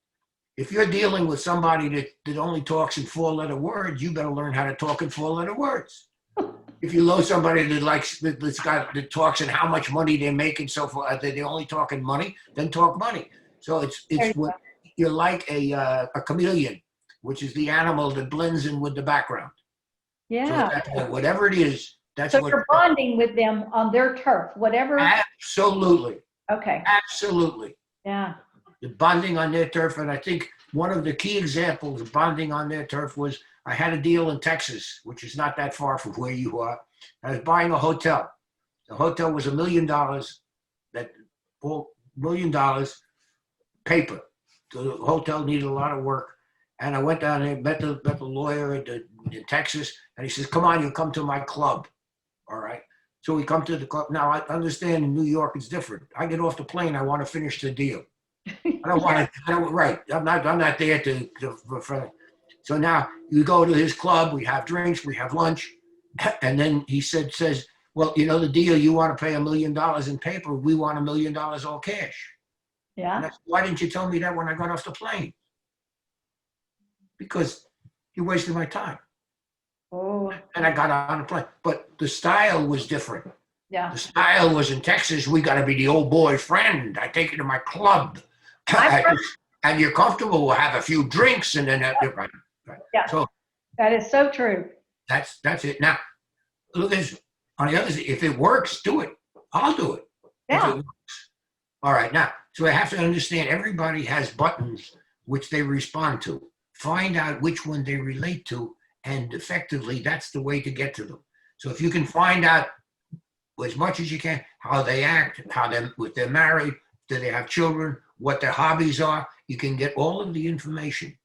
If you're dealing with somebody that only talks in 4-letter words, you better learn how to talk in 4-letter words. If you know somebody that talks and how much money they make and so forth, that they only talk in money, then talk money. So you're like a chameleon, which is the animal that blends in with the background.
Yeah.
So whatever it is, that's
so
what
you're bonding with them on their turf, whatever.
Absolutely.
Okay.
Absolutely.
Yeah.
The bonding on their turf. And I think one of the key examples of bonding on their turf was I had a deal in Texas, which is not that far from where you are. I was buying a hotel. The hotel was $1 million, $1 million paper. So the hotel needed a lot of work. And I went down there, met the lawyer in Texas, and he says, come on, you come to my club. All right. So we come to the club. Now, I understand in New York it's different. I get off the plane, I want to finish the deal. I don't want to, right. I'm not there to. So now you go to his club, we have drinks, we have lunch. And then he says, well, the deal, you want to pay $1 million in paper. We want $1 million all cash.
Yeah.
And why didn't you tell me that when I got off the plane? Because you wasted my time.
Oh.
And I got on the plane. But the style was different.
Yeah.
The style was in Texas, we got to be the old boy's friend. I take you to my club. And you're comfortable, we'll have a few drinks and then right.
Yeah.
So
that is so true.
That's it. Now, look, on the other side, if it works, do it. I'll do it.
Yeah.
If it works. All right. Now, so I have to understand everybody has buttons which they respond to. Find out which one they relate to, and effectively, that's the way to get to them. So if you can find out as much as you can how they act, if they're married, do they have children, what their hobbies are, you can get all of the information.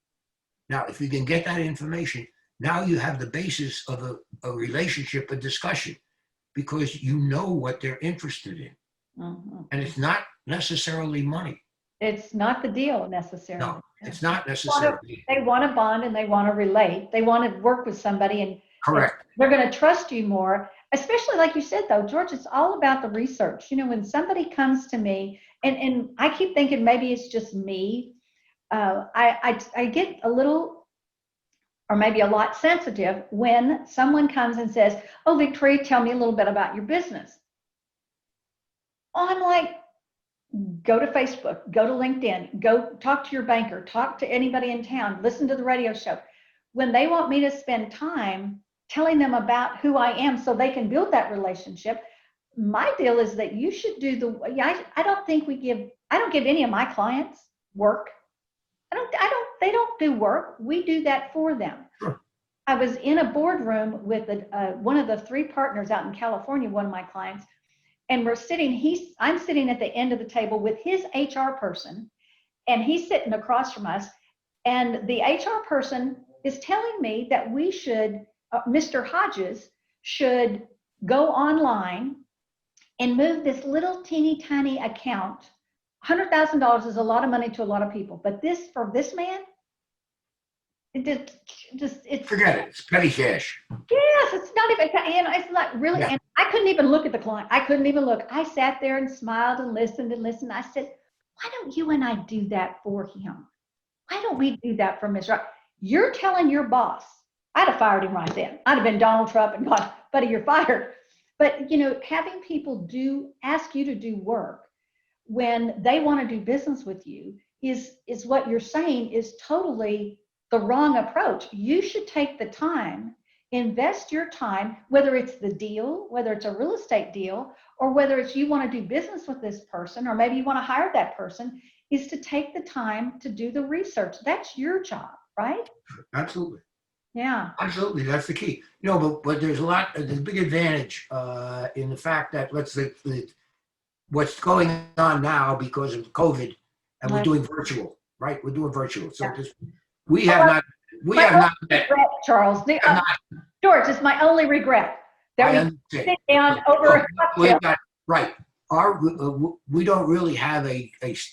Now, if you can get that information, now you have the basis of a relationship, a discussion, because you know what they're interested in. And it's not necessarily money.
It's not the deal necessarily.
No, it's not necessarily.
They want to bond and they want to relate. They want to work with somebody, and
correct.
They're going to trust you more, especially like you said, though, George, it's all about the research. When somebody comes to me, and I keep thinking maybe it's just me, I get a little, or maybe a lot, sensitive when someone comes and says, oh, Victoria, tell me a little bit about your business. I'm like, go to Facebook, go to LinkedIn, go talk to your banker, talk to anybody in town, listen to the radio show. When they want me to spend time telling them about who I am so they can build that relationship, my deal is that you should do I don't give any of my clients work. They don't do work. We do that for them.
Sure.
I was in a boardroom with one of the 3 partners out in California, one of my clients, and I'm sitting at the end of the table with his HR person, and he's sitting across from us, and the HR person is telling me that we should, Mr. Hodges should go online and move this little teeny tiny account. $100,000 is a lot of money to a lot of people, but for this man, it's
Forget it. It's petty cash.
yes, it's not even, and it's like really,
Yeah.
and I couldn't even look at the client. I couldn't even look. I sat there and smiled and listened and listened. I said, why don't you and I do that for him? Why don't we do that for Mr. You're telling your boss. I'd have fired him right then. I'd have been Donald Trump and gone, buddy, you're fired. But having people ask you to do work when they want to do business with you is what you're saying is totally the wrong approach. You should take the time, invest your time, whether it's the deal, whether it's a real estate deal, or whether it's you want to do business with this person, or maybe you want to hire that person, is to take the time to do the research. That's your job, right?
Absolutely.
Yeah.
Absolutely. That's the key. But there's there's a big advantage in the fact that what's going on now because of COVID, and we're doing virtual, right? We're doing virtual. So we have not met.
Regret, Charles. George, it's my only regret that we sit down over a cocktail.
Right. We don't really have a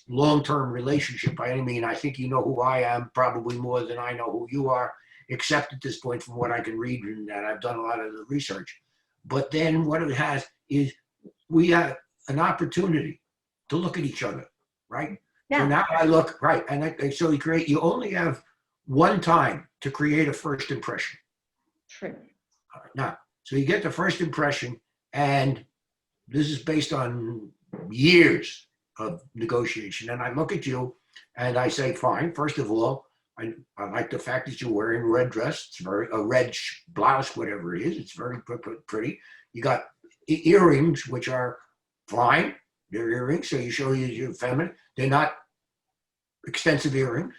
long-term relationship by any means. I think you know who I am probably more than I know who you are, except at this point from what I can read, and that I've done a lot of the research. But then what it has is we have an opportunity to look at each other, right?
Yeah.
So now I look, right, and so you only have one time to create a first impression.
True.
All right, now, so you get the first impression, and this is based on years of negotiation. And I look at you and I say, fine, first of all, I like the fact that you're wearing a red dress. It's a red blouse, whatever it is. It's very pretty. You got earrings, which are fine. They're earrings, so you show you're feminine. They're not extensive earrings.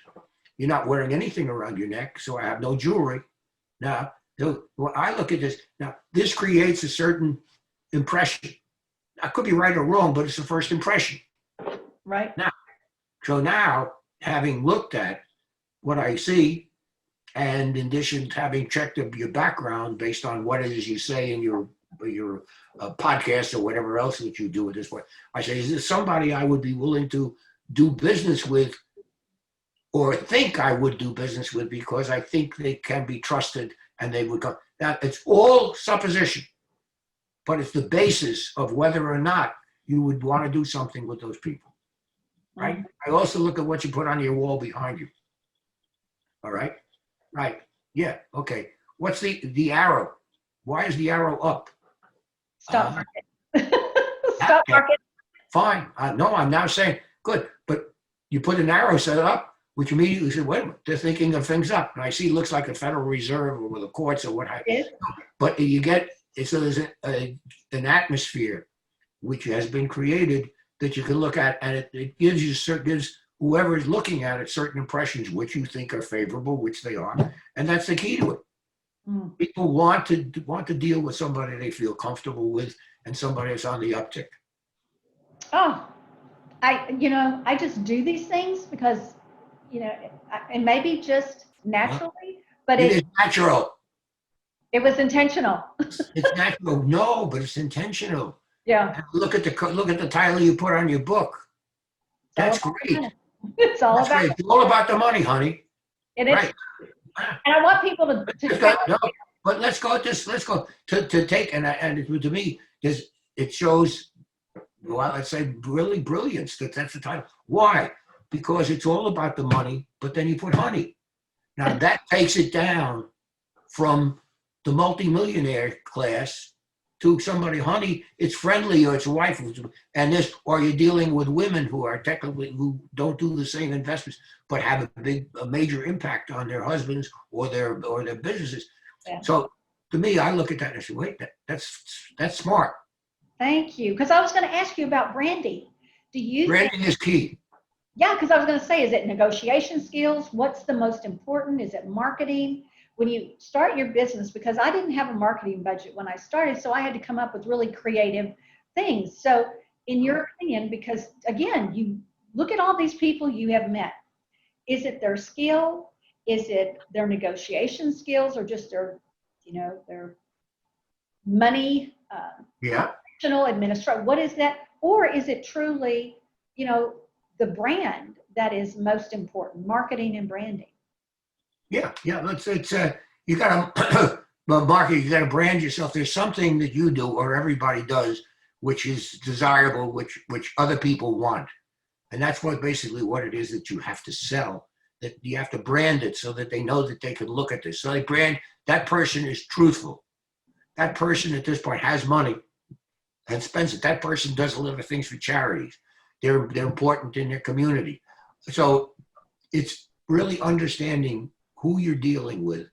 You're not wearing anything around your neck, so I have no jewelry. Now, when I look at this, now this creates a certain impression. I could be right or wrong, but it's the first impression.
Right.
Now, having looked at what I see, and in addition to having checked your background based on what it is you say in your podcast or whatever else that you do at this point, I say, is this somebody I would be willing to do business with, or think I would do business with, because I think they can be trusted and they would come. Now, it's all supposition, but it's the basis of whether or not you would want to do something with those people, right? Mm-hmm. I also look at what you put on your wall behind you. All right? Right. Yeah. Okay. What's the arrow? Why is the arrow up?
Stock market. Stock market.
Fine. No, I'm now saying, good. But you put an arrow set up, which immediately said, wait a minute, they're thinking of things up. And I see it looks like a Federal Reserve or the courts or what have you. But you get, so there's an atmosphere which has been created that you can look at, and it gives whoever is looking at it certain impressions which you think are favorable, which they are, and that's the key to it. People want to deal with somebody they feel comfortable with and somebody that's on the uptick.
Oh, I just do these things because, and maybe just naturally, but
it is natural.
It was intentional.
It's natural. No, but it's intentional.
Yeah.
Look at the title you put on your book. That's great.
It's all about.
It's all about the money, honey.
It is. Right. And I want people to
but let's go to take, and to me, it shows, well, let's say really brilliance. That's the title. Why? Because it's all about the money, but then you put honey. Now that takes it down from the multimillionaire class to somebody, honey, it's friendly, or it's a wife, and this, or you're dealing with women who don't do the same investments, but have a major impact on their husbands or their businesses. Yeah. So to me, I look at that and I say, wait, that's smart.
Thank you. Because I was going to ask you about branding.
Branding is key.
Yeah, because I was going to say, is it negotiation skills? What's the most important? Is it marketing? When you start your business, because I didn't have a marketing budget when I started, so I had to come up with really creative things. So in your opinion, because again, you look at all these people you have met, is it their skill? Is it their negotiation skills, or just their money, administrative? What is that? Or is it truly, the brand that is most important, marketing and branding?
Yeah. It's you got to market. You got to brand yourself. There's something that you do or everybody does, which is desirable, which other people want, and that's basically what it is that you have to sell. That you have to brand it so that they know that they can look at this. So they brand that person is truthful. That person at this point has money and spends it. That person does a lot of things for charities. They're important in their community. So it's really understanding who you're dealing with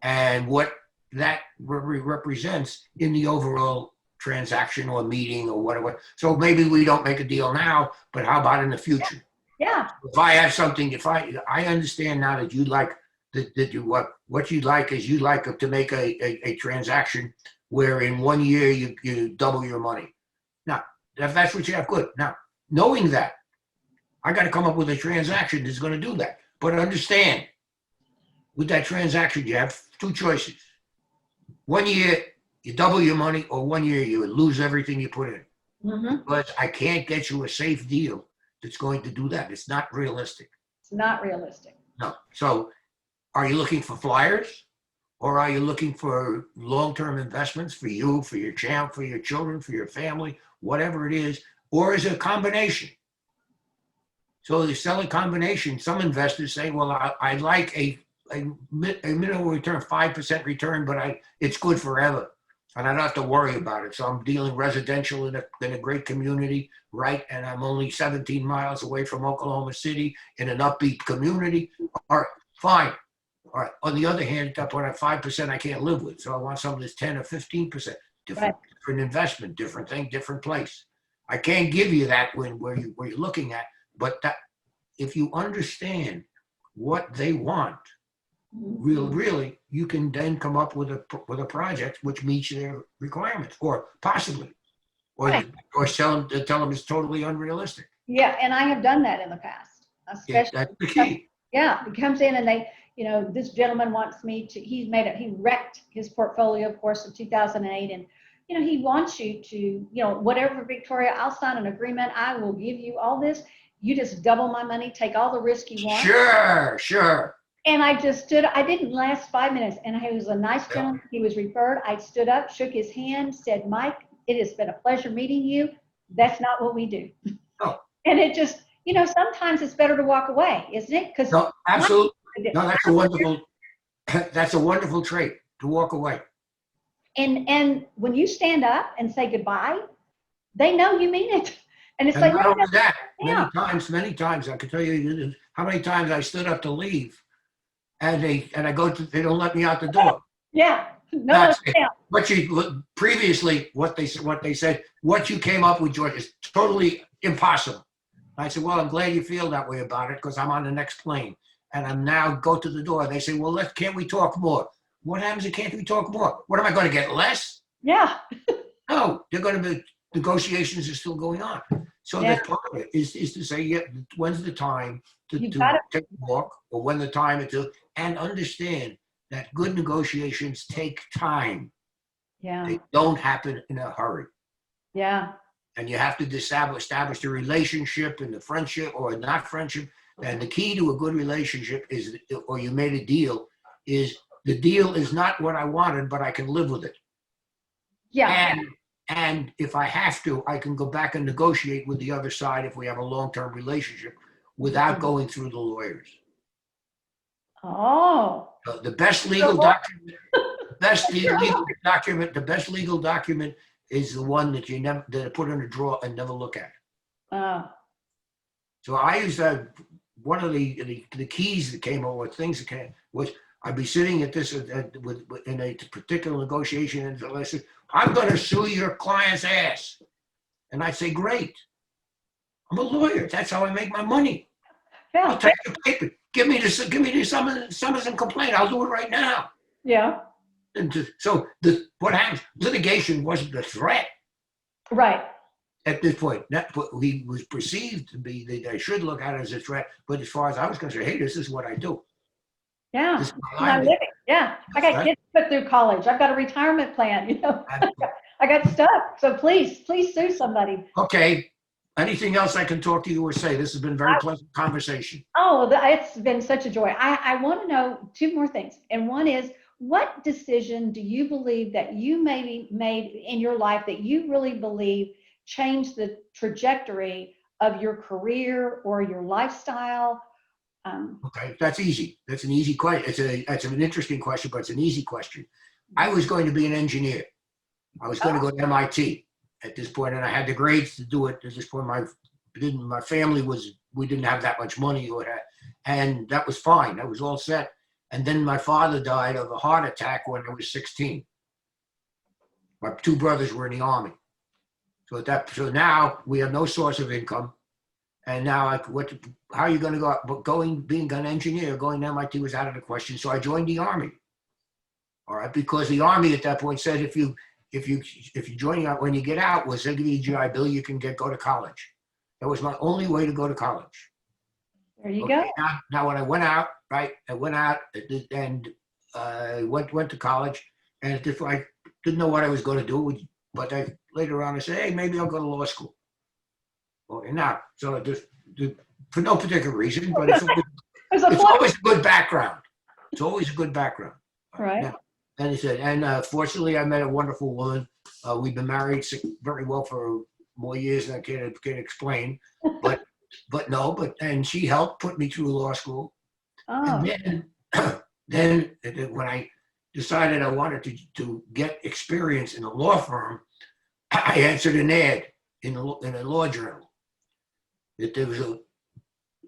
and what that represents in the overall transaction or meeting or whatever. So maybe we don't make a deal now, but how about in the future?
Yeah.
If I have something, if I understand now that you like that you what you like is you like to make a transaction where in 1 year you double your money. Now, if that's what you have, good. Now, knowing that, I got to come up with a transaction that's going to do that. But understand, with that transaction, you have two choices. 1 year, you double your money, or 1 year, you lose everything you put in.
Mm-hmm.
But I can't get you a safe deal that's going to do that. It's not realistic.
It's not realistic.
No. So are you looking for flyers? Or are you looking for long-term investments for you, for your child, for your children, for your family, whatever it is? Or is it a combination? So they sell a combination. Some investors say, well, I like a minimal return, 5% return, but it's good forever. And I don't have to worry about it. So I'm dealing residential in a great community, right? And I'm only 17 miles away from Oklahoma City in an upbeat community. All right, fine. All right. On the other hand, at that point, at 5%, I can't live with. So I want something that's 10 or 15%. Different investment, different thing, different place. I can't give you that where you're looking at, but that if you understand what they want, really, you can then come up with a project which meets their requirements, or possibly, or tell them it's totally unrealistic.
Yeah, and I have done that in the past. Especially,
that's the key.
Yeah, he comes in and they, this gentleman wants me to. He wrecked his portfolio, of course, in 2008, and he wants you to, whatever, Victoria, I'll sign an agreement. I will give you all this. You just double my money, take all the risk you want.
Sure.
And I just stood, I didn't last 5 minutes, and he was a nice gentleman. He was referred. I stood up, shook his hand, said, Mike, it has been a pleasure meeting you. That's not what we do.
Oh.
And it just, sometimes it's better to walk away, isn't it? Because
no, absolutely. No, that's a wonderful trait, to walk away.
And when you stand up and say goodbye, they know you mean it. And it's
not only that, many times, I can tell you how many times I stood up to leave. And I go to, they don't let me out the door.
Yeah. No.
What previously, what they said, what you came up with, George, is totally impossible. I said, well, I'm glad you feel that way about it because I'm on the next plane. And I'm now go to the door. They say, well, can't we talk more? What happens if can't we talk more? What am I going to get less?
Yeah.
No, they're going to be, negotiations are still going on. So that part of it is to say, when's the time to take a walk, or when the time to, and understand that good negotiations take time.
Yeah.
They don't happen in a hurry.
Yeah. And
you have to establish the relationship and the friendship or not friendship. And the key to a good relationship is, or you made a deal, is the deal is not what I wanted, but I can live with it.
Yeah.
And if I have to, I can go back and negotiate with the other side if we have a long-term relationship without going through the lawyers.
Oh.
The best legal document, the best legal document is the one that you never put in a drawer and never look at. So I used one of the keys that came over, things that came, was I'd be sitting at this in a particular negotiation, and I said, I'm going to sue your client's ass. And I'd say, great. I'm a lawyer. That's how I make my money.
Yeah.
I'll take the paper. Give me the summons and complaint. I'll do it right now.
Yeah.
And so what happens? Litigation wasn't the threat.
Right.
At this point, that's what he was perceived to be. That I should look at it as a threat. But as far as I was concerned, hey, this is what I do.
Yeah. I'm living. Yeah. I got kids to put through college. I've got a retirement plan. I got stuff. So please sue somebody.
Okay. Anything else I can talk to you or say? This has been a very pleasant conversation.
Oh, it's been such a joy. I want to know two more things. And one is, what decision do you believe that you maybe made in your life that you really believe changed the trajectory of your career or your lifestyle?
Okay, that's easy. That's an easy question. It's an interesting question, but it's an easy question. I was going to be an engineer. I was going to go to MIT at this point, and I had the grades to do it. At this point, my family we didn't have that much money, and that was fine. That was all set. And then my father died of a heart attack when I was 16. My two brothers were in the army, so now we have no source of income. And now, how are you going to go? But being an engineer, going to MIT was out of the question. So I joined the army. All right, because the army at that point said if you join out, when you get out, we'll give you a GI Bill, you can go to college. That was my only way to go to college.
There you go.
Now when I went out, right, and went to college, and I didn't know what I was going to do, but later on I said, hey, maybe I'll go to law school. Well, and now, so for no particular reason, but it's always a good background. It's always a good background.
Right.
Now, and he said, and fortunately, I met a wonderful woman. We've been married very well for more years than I can explain. And she helped put me through law school.
Oh.
And then when I decided I wanted to get experience in a law firm, I answered an ad in a law journal that there was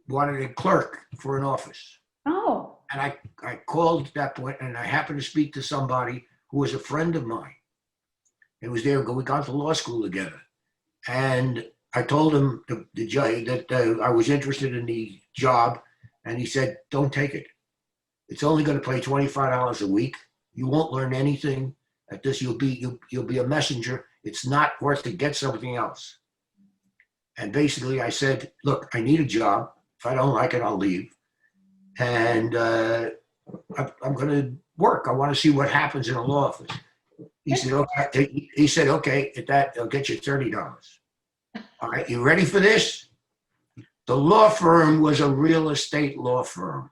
wanted a clerk for an office.
Oh.
And I called at that point, and I happened to speak to somebody who was a friend of mine. It was there. We got to law school together. And I told him, the judge, that I was interested in the job. And he said, don't take it. It's only going to pay $25 a week. You won't learn anything at this. You'll be a messenger. It's not worth it. Get something else. And basically I said, look, I need a job. If I don't like it, I'll leave. And I'm going to work. I want to see what happens in a law office. He said, okay. He said, okay, at that, I'll get you $30. All right, you ready for this? The law firm was a real estate law firm.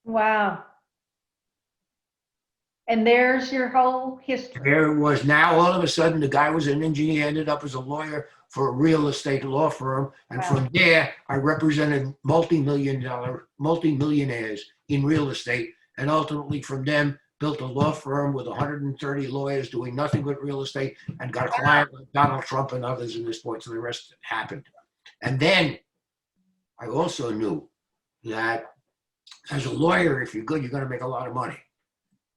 Wow. And there's your whole history.
There was now all of a sudden, the guy was an engineer, ended up as a lawyer for a real estate law firm. And from there, I represented multi-millionaires in real estate. And ultimately from them, built a law firm with 130 lawyers doing nothing but real estate, and got a client like Donald Trump and others in this point. So the rest happened. And then I also knew that as a lawyer, if you're good, you're going to make a lot of money.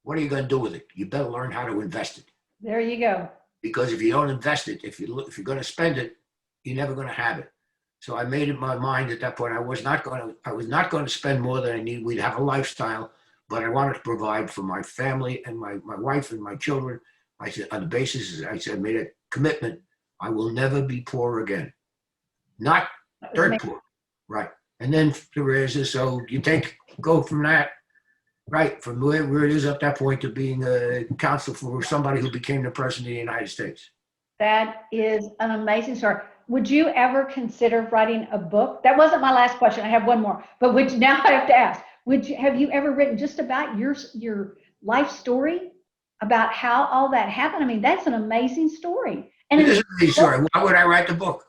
What are you going to do with it? You better learn how to invest it.
There you go.
Because if you don't invest it, if you're going to spend it, you're never going to have it. So I made up my mind at that point. I was not going to spend more than I need. We'd have a lifestyle, but I wanted to provide for my family and my wife and my children. I said, on the basis, I made a commitment. I will never be poor again. Not dirt poor, right? And then there is this. So you go from that. Right, from where it is at that point to being a counsel for somebody who became the president of the United States.
That is an amazing story. Would you ever consider writing a book? That wasn't my last question. I have one more. But now I have to ask, have you ever written just about your life story, about how all that happened? I mean, that's an amazing story. And
it is an amazing story. Why would I write the book?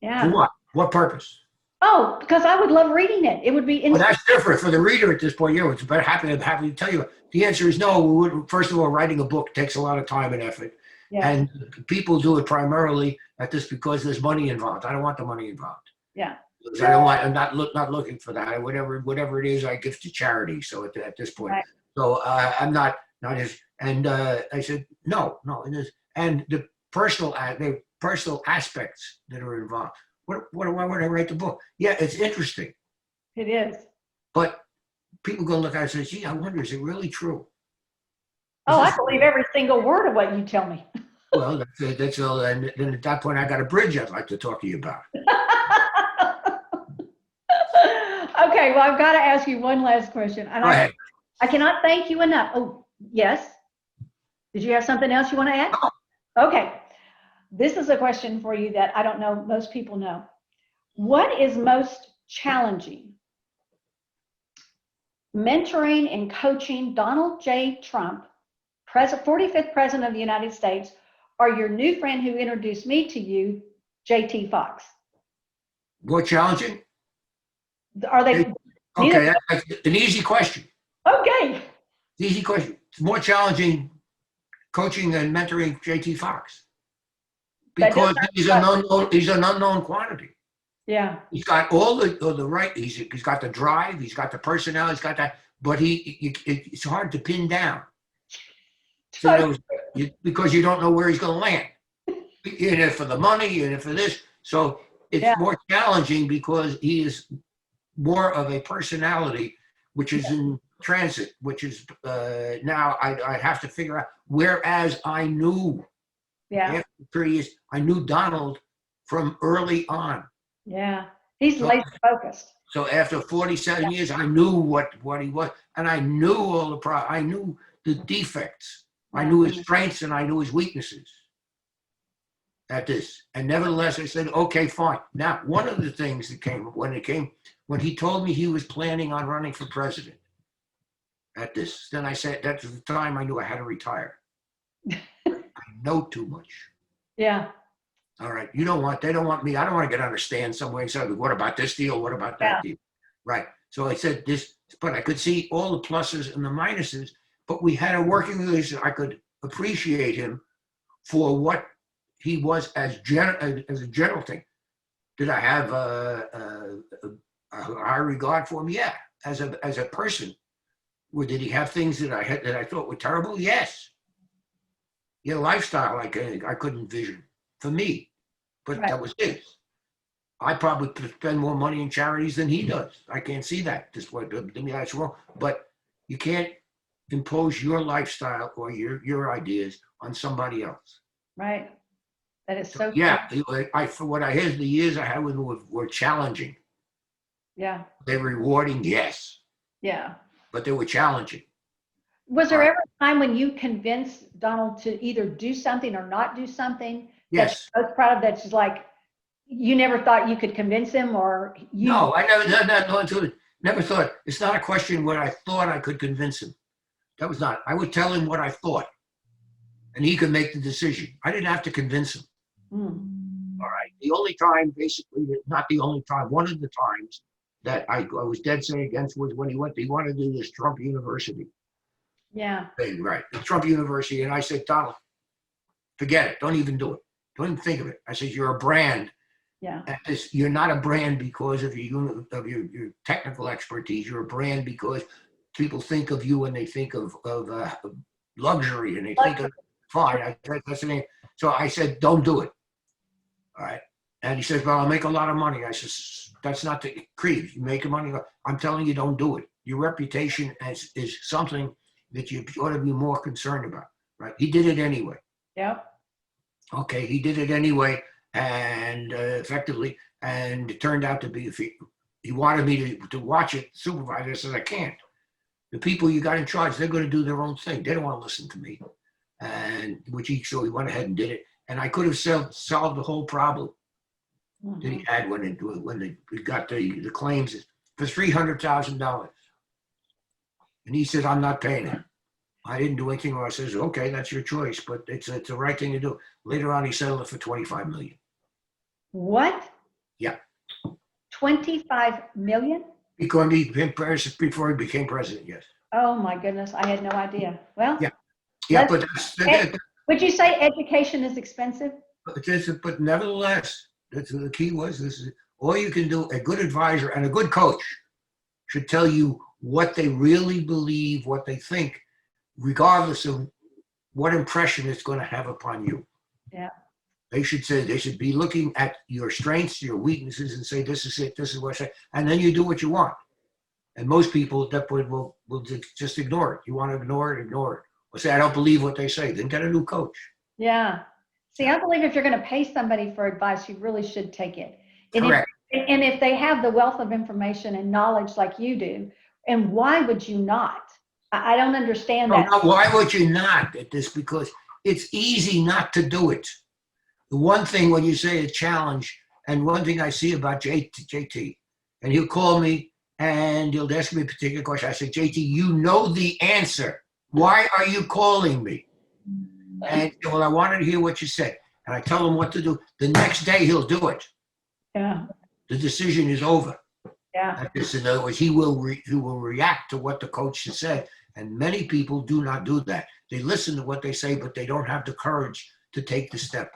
Yeah.
For what? What purpose?
Oh, because I would love reading it. It would be
Well, that's different for the reader at this point. It's better happy to tell you. The answer is no. First of all, writing a book takes a lot of time and effort. Yeah. And people do it primarily because there's money involved. I don't want the money involved.
Yeah.
Because I'm not looking for that. Whatever it is, I give to charity. So at this point, right. So I'm not as. And I said no. And the personal aspects that are involved. Why would I write the book? Yeah, it's interesting.
It is.
But people go look at it and say, gee, I wonder, is it really true?
I believe every single word of what you tell me.
Well, that's all. And then at that point, I got a bridge I'd like to talk to you about.
Okay, well, I've got to ask you one last question. And
go ahead.
I cannot thank you enough. Oh, yes. Did you have something else you want to add?
No.
Okay. this is a question for you that I don't know most people know. What is most challenging? Mentoring and coaching Donald J. Trump, 45th President of the United States, or your new friend who introduced me to you, J.T. Fox?
More challenging?
Are they?
Okay, that's an easy question.
Okay.
Easy question. It's more challenging coaching and mentoring J.T. Fox because he's an unknown quantity.
Yeah.
He's got all the right. He's got the drive. He's got the personality. He's got that. But it's hard to pin down. So because you don't know where he's going to land. In it for the money, in it for this. So it's more challenging because he is more of a personality, which is in transit, which is now I have to figure out. Whereas I knew after 3 years, I knew Donald from early on.
Yeah, he's laser focused.
So after 47 years, I knew what he was, and I knew all I knew the defects. I knew his strengths and I knew his weaknesses at this. And nevertheless, I said, okay, fine. Now, one of the things that came when he told me he was planning on running for president at this, then I said, that's the time I knew I had to retire. I know too much.
Yeah.
All right. They don't want me. I don't want to get understand somewhere and say, what about this deal? What about that deal? Right. So I said this, but I could see all the pluses and the minuses, but we had a working relationship. I could appreciate him for what he was as a general thing. Did I have a high regard for him? Yeah. As a person, or did he have things that I thought were terrible? Yes. He had a lifestyle I couldn't envision for me, but that was his. I probably spend more money in charities than he does. I can't see that this way. That's wrong. But you can't impose your lifestyle or your ideas on somebody else.
Right. That is so.
Yeah. For what I heard, the years I had with him were challenging.
Yeah.
They're rewarding, yes.
Yeah.
But they were challenging.
Was there ever a time when you convinced Donald to either do something or not do something?
Yes.
That you're most proud of, that's just like, you never thought you could convince him, or you?
No, I never thought. It's not a question where I thought I could convince him. That was not. I would tell him what I thought, and he could make the decision. I didn't have to convince him. All right. The only time, basically, not the only time, one of the times that I was dead set against was when he wanted to do this Trump University.
Yeah.
Thing, right. The Trump University. And I said, Donald, forget it. Don't even do it. Don't even think of it. I said, you're a brand.
Yeah.
You're not a brand because of your technical expertise. You're a brand because people think of you and they think of luxury and they think of fine. That's the name. So I said, don't do it. All right. And he says, well, I'll make a lot of money. I says, that's not the creed. You make money. I'm telling you, don't do it. Your reputation is something that you ought to be more concerned about. Right. He did it anyway.
Yep.
Okay. He did it anyway. And effectively, and it turned out to be, he wanted me to watch it, supervise it. I said, I can't. The people you got in charge, they're going to do their own thing. They don't want to listen to me. And so he went ahead and did it. And I could have solved the whole problem that he had when he got the claims for $300,000. And he said, I'm not paying it. I didn't do anything wrong. I says, okay, that's your choice, but it's the right thing to do. Later on, he settled it for $25 million.
What?
Yeah.
25 million?
Before he became president, yes.
Oh my goodness, I had no idea. Well,
yeah, but
would you say education is expensive?
But nevertheless, the key was this is all you can do. A good advisor and a good coach should tell you what they really believe, what they think, regardless of what impression it's going to have upon you.
Yeah.
They should be looking at your strengths, your weaknesses, and say, this is it, this is what I say. And then you do what you want. And most people at that point will just ignore it. You want to ignore it. Or say, I don't believe what they say. Then get a new coach.
Yeah. See, I believe if you're going to pay somebody for advice, you really should take it. And
correct.
If they have the wealth of information and knowledge like you do, and why would you not? I don't understand that.
No, why would you not at this? Because it's easy not to do it. The one thing when you say a challenge, and one thing I see about JT, and he'll call me and he'll ask me a particular question. I said, JT, you know the answer. Why are you calling me? And well, I wanted to hear what you said. And I tell him what to do. The next day he'll do it.
Yeah.
The decision is over.
Yeah.
In other words, he will react to what the coach has said. And many people do not do that. They listen to what they say, but they don't have the courage to take the step.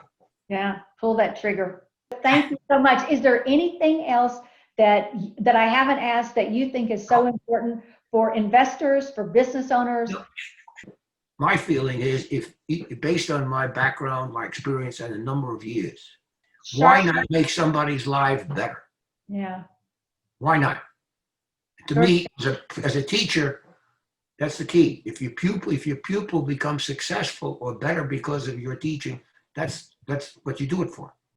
Yeah. Pull that trigger. Thank you so much. Is there anything else that I haven't asked that you think is so important for investors, for business owners?
No. My feeling is, if based on my background, my experience, and a number of years, why not make somebody's life better?
Yeah.
Why not? To me, as a teacher, that's the key. If your pupil becomes successful or better because of your teaching, that's what you do it for.